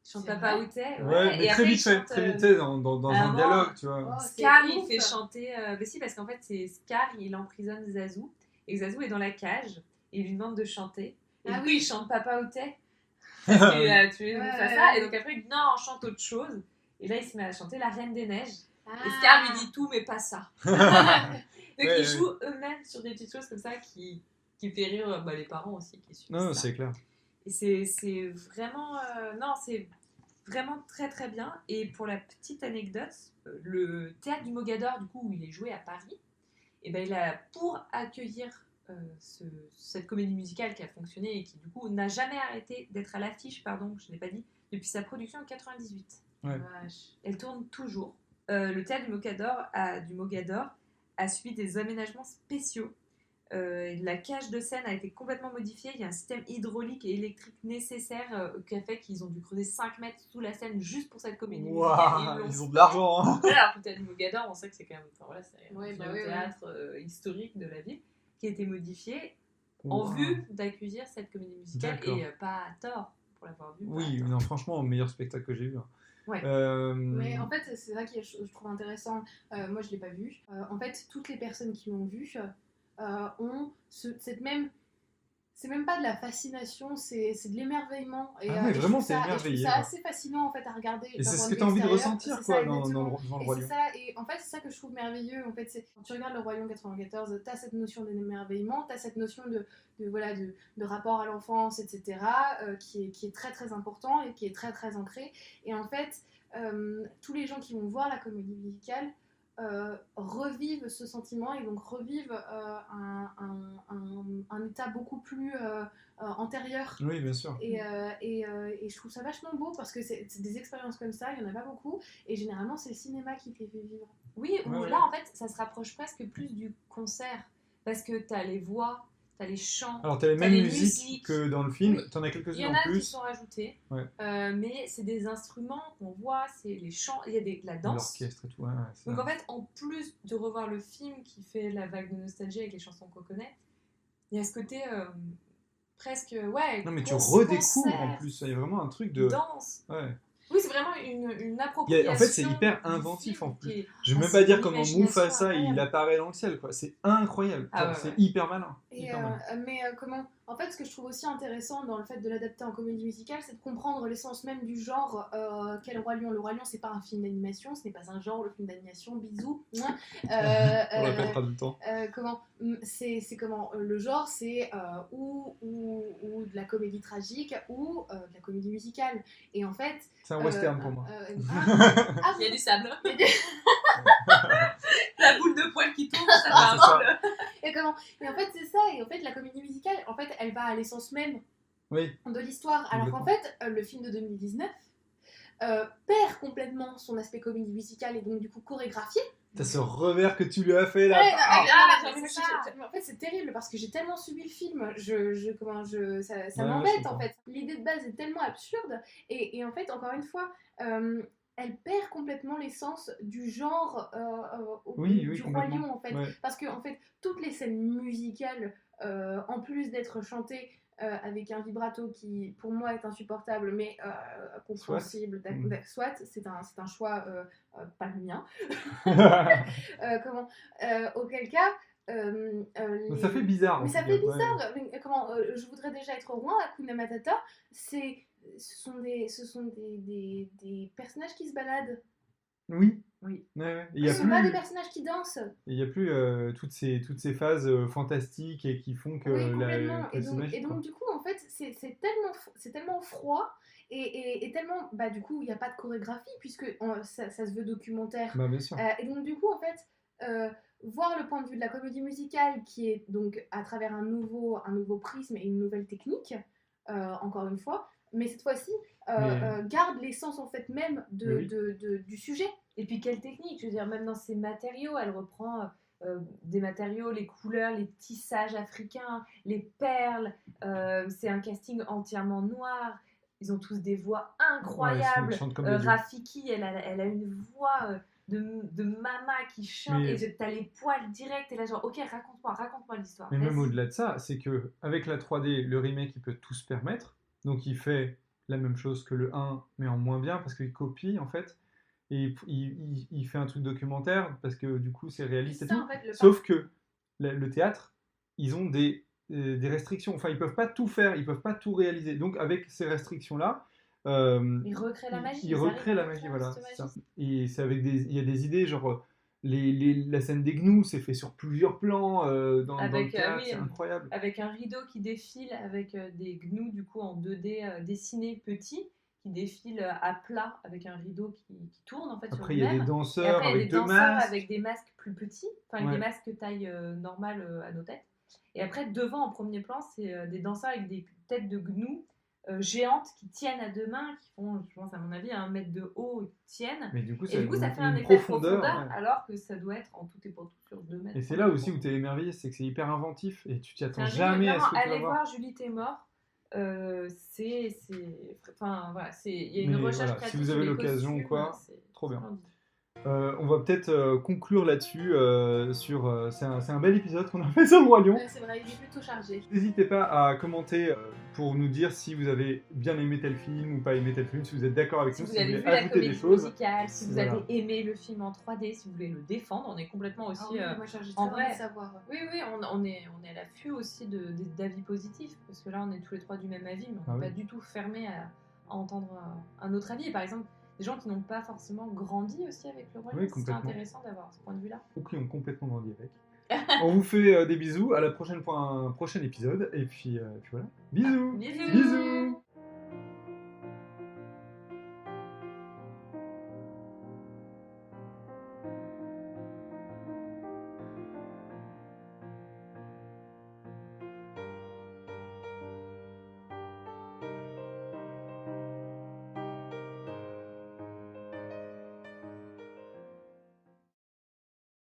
[SPEAKER 2] chantent
[SPEAKER 3] C'est
[SPEAKER 2] Papa
[SPEAKER 3] vrai
[SPEAKER 2] Outé,
[SPEAKER 1] Ouais, mais
[SPEAKER 2] et
[SPEAKER 1] très
[SPEAKER 2] après
[SPEAKER 1] vite
[SPEAKER 2] ils
[SPEAKER 1] fait,
[SPEAKER 2] chantent
[SPEAKER 1] très vite fait dans
[SPEAKER 2] à un
[SPEAKER 1] un
[SPEAKER 2] moment,
[SPEAKER 1] dialogue, tu vois.
[SPEAKER 3] Oh, c'est
[SPEAKER 2] Scar, il
[SPEAKER 3] ouf.
[SPEAKER 2] fait chanter. Mais si, parce qu'en fait, c'est Scar, il emprisonne Zazu. Et Zazu est dans la cage. Et il lui demande de chanter. Et
[SPEAKER 3] Ah
[SPEAKER 2] du coup,
[SPEAKER 3] oui.
[SPEAKER 2] il chante Papa Outé. Parce qu'il a tué
[SPEAKER 3] Ouais,
[SPEAKER 2] Mufasa.
[SPEAKER 3] ouais.
[SPEAKER 2] Et donc après, il dit non, on chante autre chose. Et là, il se met à chanter La Reine des Neiges.
[SPEAKER 3] Ah.
[SPEAKER 2] Et Scar lui dit tout, mais pas ça. Donc
[SPEAKER 1] Ouais,
[SPEAKER 2] ils jouent eux-mêmes sur des petites choses comme ça qui fait rire les parents aussi qui suivent
[SPEAKER 1] Non,
[SPEAKER 2] ça.
[SPEAKER 1] c'est clair.
[SPEAKER 2] Et c'est vraiment. Non, c'est vraiment très très bien. Et pour la petite anecdote, le théâtre du Mogador, du coup, où il est joué à Paris, et ben, il a, pour accueillir cette comédie musicale qui a fonctionné et qui, du coup, n'a jamais arrêté d'être à l'affiche, pardon, je ne l'ai pas dit, depuis sa production en 98.
[SPEAKER 1] Ouais.
[SPEAKER 3] Vache.
[SPEAKER 2] Elle tourne toujours. Le théâtre du Mogador a subi des aménagements spéciaux. La cage de scène a été complètement modifiée. Il y a un système hydraulique et électrique nécessaire qui a fait qu'ils ont dû creuser 5 mètres sous la scène juste pour cette comédie musicale.
[SPEAKER 1] Waouh, ils ont de l'argent. Hein.
[SPEAKER 2] Voilà, alors, le théâtre du Mogador, on sait que c'est quand même c'est
[SPEAKER 3] Ouais,
[SPEAKER 2] un
[SPEAKER 3] bah
[SPEAKER 2] vieux
[SPEAKER 3] oui,
[SPEAKER 2] théâtre historique de la ville qui a été modifié en
[SPEAKER 1] Waouh.
[SPEAKER 2] vue d'accueillir cette comédie musicale.
[SPEAKER 1] D'accord.
[SPEAKER 2] Et pas à tort pour l'avoir vue.
[SPEAKER 1] Oui,
[SPEAKER 2] pas à tort.
[SPEAKER 1] non, franchement, meilleur spectacle que j'ai vu. Hein.
[SPEAKER 2] Ouais.
[SPEAKER 3] Mais en fait, c'est ça que je trouve intéressant. Moi, je l'ai pas vu. En fait, toutes les personnes qui l'ont vu ont cette même. C'est même pas de la fascination, c'est de l'émerveillement. Et,
[SPEAKER 1] Ah ouais,
[SPEAKER 3] et je
[SPEAKER 1] vraiment,
[SPEAKER 3] trouve
[SPEAKER 1] t'es
[SPEAKER 3] ça,
[SPEAKER 1] émerveillé,
[SPEAKER 3] je trouve ça
[SPEAKER 1] quoi.
[SPEAKER 3] assez fascinant en fait à regarder.
[SPEAKER 1] Et c'est
[SPEAKER 3] d'un
[SPEAKER 1] ce
[SPEAKER 3] point
[SPEAKER 1] que
[SPEAKER 3] de
[SPEAKER 1] tu as
[SPEAKER 3] vue
[SPEAKER 1] envie de
[SPEAKER 3] extérieur.
[SPEAKER 1] ressentir,
[SPEAKER 3] C'est
[SPEAKER 1] quoi,
[SPEAKER 3] ça,
[SPEAKER 1] dans
[SPEAKER 3] exactement.
[SPEAKER 1] le
[SPEAKER 3] Et
[SPEAKER 1] Roi Lion.
[SPEAKER 3] c'est ça, et en fait, c'est ça que je trouve merveilleux. En fait, c'est quand tu regardes le Roi Lion 94, t'as cette notion d'émerveillement, t'as cette notion de rapport à l'enfance, etc., qui est très très important et qui est très très ancré. Et en fait, tous les gens qui vont voir la comédie musicale revivent ce sentiment et donc revivent un état beaucoup plus antérieur.
[SPEAKER 1] Oui, bien sûr.
[SPEAKER 3] Et je trouve ça vachement beau parce que c'est des expériences comme ça, il n'y en a pas beaucoup, et généralement c'est le cinéma qui te les fait vivre.
[SPEAKER 2] Oui,
[SPEAKER 1] Ouais,
[SPEAKER 2] où
[SPEAKER 1] ouais.
[SPEAKER 2] là en fait ça se rapproche presque plus du concert parce que t'as les voix, t'as les chants.
[SPEAKER 1] Alors, t'as les
[SPEAKER 2] T'as
[SPEAKER 1] mêmes
[SPEAKER 2] les
[SPEAKER 1] musiques
[SPEAKER 2] musiques.
[SPEAKER 1] que dans le film,
[SPEAKER 2] Oui.
[SPEAKER 1] t'en as
[SPEAKER 2] Il
[SPEAKER 1] quelques-unes
[SPEAKER 2] y en
[SPEAKER 1] en
[SPEAKER 2] a qui
[SPEAKER 1] plus.
[SPEAKER 2] sont rajoutés,
[SPEAKER 1] Ouais.
[SPEAKER 2] mais c'est des instruments qu'on voit, c'est les chants, il y a de la danse.
[SPEAKER 1] L'orchestre et tout. Ouais, c'est
[SPEAKER 2] Donc
[SPEAKER 1] ça.
[SPEAKER 2] en fait, en plus de revoir le film qui fait la vague de nostalgie avec les chansons qu'on connaît, il y a ce côté presque, ouais,
[SPEAKER 1] Non, mais tu
[SPEAKER 2] concert,
[SPEAKER 1] redécouvres en plus. Il y a vraiment un truc de.
[SPEAKER 2] danse.
[SPEAKER 1] Ouais.
[SPEAKER 2] Oui, c'est vraiment une appropriation.
[SPEAKER 1] En fait, c'est hyper
[SPEAKER 2] du
[SPEAKER 1] inventif
[SPEAKER 2] film
[SPEAKER 1] en plus.
[SPEAKER 2] qui est-
[SPEAKER 1] Je vais même
[SPEAKER 2] c'est
[SPEAKER 1] pas dire
[SPEAKER 2] une
[SPEAKER 1] comment
[SPEAKER 2] imagination
[SPEAKER 1] Mufasa il
[SPEAKER 2] incroyable.
[SPEAKER 1] apparaît dans le ciel, quoi. C'est incroyable.
[SPEAKER 2] Ah
[SPEAKER 1] Genre,
[SPEAKER 2] ouais,
[SPEAKER 1] c'est
[SPEAKER 2] ouais.
[SPEAKER 1] hyper malin.
[SPEAKER 3] Et,
[SPEAKER 1] Hyper malin.
[SPEAKER 3] comment en fait, ce que je trouve aussi intéressant dans le fait de l'adapter en comédie musicale, c'est de comprendre l'essence même du genre qu'est le Roi Lion. Le Roi Lion, c'est pas un film d'animation, ce n'est pas un genre, le film d'animation, bisous.
[SPEAKER 1] On répétera tout le temps.
[SPEAKER 3] C'est comment le genre, c'est ou de la comédie tragique ou de la comédie musicale. Et en fait,
[SPEAKER 1] C'est un western pour moi.
[SPEAKER 2] Il y a du sable. La boule de poil qui tombe, ça
[SPEAKER 1] Ah,
[SPEAKER 2] va
[SPEAKER 1] c'est ça.
[SPEAKER 3] Et en fait, c'est ça. Et en fait, la comédie musicale, en fait, elle va à l'essence même
[SPEAKER 1] Oui.
[SPEAKER 3] de l'histoire. Alors qu'en fait, le film de 2019 perd complètement son aspect comédie musicale et donc du coup chorégraphié.
[SPEAKER 1] T'as ce revers que tu lui as fait là.
[SPEAKER 3] Ouais,
[SPEAKER 2] mais
[SPEAKER 3] mais
[SPEAKER 2] c'est
[SPEAKER 3] en fait c'est terrible parce que j'ai tellement subi le film, ça
[SPEAKER 1] Ouais,
[SPEAKER 3] m'embête
[SPEAKER 1] je
[SPEAKER 3] en
[SPEAKER 1] comprends.
[SPEAKER 3] fait. L'idée de base est tellement absurde et en fait encore une fois elle perd complètement l'essence du genre
[SPEAKER 1] Oui,
[SPEAKER 3] du Roi
[SPEAKER 1] complètement.
[SPEAKER 3] Lion en fait.
[SPEAKER 1] Ouais.
[SPEAKER 3] Parce que en fait toutes les scènes musicales en plus d'être chantées avec un vibrato qui pour moi est insupportable mais compréhensible, soit c'est un choix pas le mien. Auquel cas
[SPEAKER 1] Ça fait bizarre.
[SPEAKER 3] mais
[SPEAKER 1] en
[SPEAKER 3] ça
[SPEAKER 1] tout
[SPEAKER 3] fait
[SPEAKER 1] cas, ouais.
[SPEAKER 3] bizarre. Mais je voudrais déjà être roi. Hakuna Matata, ce sont des personnages qui se baladent.
[SPEAKER 1] Oui.
[SPEAKER 2] Oui.
[SPEAKER 1] Ouais.
[SPEAKER 3] Ce ne sont pas des personnages qui dansent.
[SPEAKER 1] Il n'y a plus toutes ces phases fantastiques et qui font que
[SPEAKER 3] Oui, complètement.
[SPEAKER 1] c'est magique.
[SPEAKER 3] Et donc du coup, en fait, c'est tellement froid et tellement, bah du coup, il n'y a pas de chorégraphie puisque ça se veut documentaire.
[SPEAKER 1] Bah, bien sûr.
[SPEAKER 3] Et donc du coup, en fait, voir le point de vue de la comédie musicale qui est donc à travers un nouveau prisme et une nouvelle technique, encore une fois, mais cette fois-ci, garde l'essence en fait même du sujet.
[SPEAKER 2] Et puis quelle technique, je veux dire, même dans ses matériaux, elle reprend des matériaux, les couleurs, les tissages africains, les perles, c'est un casting entièrement noir, ils ont tous des voix incroyables.
[SPEAKER 1] Ouais, ils chantent comme des dieux.
[SPEAKER 2] Rafiki, elle a une voix de mama qui chante,
[SPEAKER 1] Mais-
[SPEAKER 2] et t'as les poils directs, et là genre, ok, raconte-moi l'histoire.
[SPEAKER 1] Mais même
[SPEAKER 2] Vas-y.
[SPEAKER 1] au-delà de ça, c'est que avec la 3D, le remake, il peut tout se permettre. Donc il fait la même chose que le 1, mais en moins bien, parce qu'il copie en fait. Et il fait un truc documentaire, parce que du coup c'est réaliste et
[SPEAKER 3] C'est ça,
[SPEAKER 1] tout.
[SPEAKER 3] en fait, le
[SPEAKER 1] Sauf que le théâtre, ils ont des restrictions. Enfin, ils peuvent pas tout faire, ils peuvent pas tout réaliser. Donc avec ces restrictions-là,
[SPEAKER 2] Ils recréent la magie.
[SPEAKER 1] ils recréent la magie, voilà. C'est ça. Et c'est avec il y a des idées, genre la scène des gnous, c'est fait sur plusieurs plans dans le théâtre,
[SPEAKER 2] oui,
[SPEAKER 1] c'est incroyable.
[SPEAKER 2] avec un rideau qui défile, avec des gnous du coup en 2D dessinés petits, qui défilent à plat avec un rideau qui tourne en fait sur
[SPEAKER 1] Après, il y a
[SPEAKER 2] lui-même.
[SPEAKER 1] des
[SPEAKER 2] Et
[SPEAKER 1] danseurs
[SPEAKER 2] après, il y a
[SPEAKER 1] avec
[SPEAKER 2] des
[SPEAKER 1] deux
[SPEAKER 2] danseurs
[SPEAKER 1] masques.
[SPEAKER 2] avec des masques plus petits, enfin
[SPEAKER 1] Ouais.
[SPEAKER 2] des masques taille normale à nos têtes. Et après, devant en premier plan, c'est des danseurs avec des têtes de gnous géantes qui tiennent à deux mains, qui font, je pense à mon avis, 1 mètre de haut, qui tiennent.
[SPEAKER 1] Mais du coup,
[SPEAKER 2] Et du coup, ça fait un
[SPEAKER 1] une
[SPEAKER 2] effet de
[SPEAKER 1] profondeur.
[SPEAKER 2] profondeur,
[SPEAKER 1] Ouais.
[SPEAKER 2] alors que ça doit être en tout et pour tout sur 2 mètres.
[SPEAKER 1] Et c'est là aussi où tu es émerveillé, c'est que c'est hyper inventif et tu t'y
[SPEAKER 2] C'est
[SPEAKER 1] attends
[SPEAKER 2] un génie,
[SPEAKER 1] jamais à ce
[SPEAKER 2] vraiment,
[SPEAKER 1] que tu vas
[SPEAKER 2] allez
[SPEAKER 1] voir.
[SPEAKER 2] voir Julie t'es mort. Enfin voilà, il y a une
[SPEAKER 1] Mais
[SPEAKER 2] recherche
[SPEAKER 1] voilà,
[SPEAKER 2] créative
[SPEAKER 1] si vous
[SPEAKER 2] sur
[SPEAKER 1] avez
[SPEAKER 2] les
[SPEAKER 1] l'occasion ou
[SPEAKER 2] costumes,
[SPEAKER 1] quoi,
[SPEAKER 2] c'est
[SPEAKER 1] trop bien.
[SPEAKER 2] splendide.
[SPEAKER 1] On va peut-être conclure là-dessus. C'est un bel épisode qu'on a fait sur le Roi Lion.
[SPEAKER 3] C'est vrai, il est plutôt chargé.
[SPEAKER 1] N'hésitez pas à commenter pour nous dire si vous avez bien aimé tel film ou pas aimé tel film, si vous êtes d'accord avec
[SPEAKER 2] Si
[SPEAKER 1] nous,
[SPEAKER 2] vous
[SPEAKER 1] si vous
[SPEAKER 2] avez
[SPEAKER 1] voulez
[SPEAKER 2] vu la
[SPEAKER 1] ajouter des
[SPEAKER 2] comédie
[SPEAKER 1] choses.
[SPEAKER 2] musicale, si vous
[SPEAKER 1] Voilà.
[SPEAKER 2] avez aimé le film en 3D, si vous voulez le défendre, on est complètement aussi.
[SPEAKER 3] Ah oui, moi j'ai
[SPEAKER 2] en
[SPEAKER 3] très
[SPEAKER 2] vrai,
[SPEAKER 3] envie de savoir.
[SPEAKER 2] Oui, on est à l'affût aussi d'avis positifs, parce que là on est tous les trois du même avis, mais on n'est pas du tout fermé à entendre un autre avis. Et par exemple, des gens qui n'ont pas forcément grandi aussi avec le Roi Lion, c'est intéressant d'avoir ce point de vue-là.
[SPEAKER 1] Ou qui ont complètement grandi avec. On vous fait des bisous, à la prochain épisode, et puis voilà. Bisous.
[SPEAKER 2] Bisous.
[SPEAKER 1] Bisous.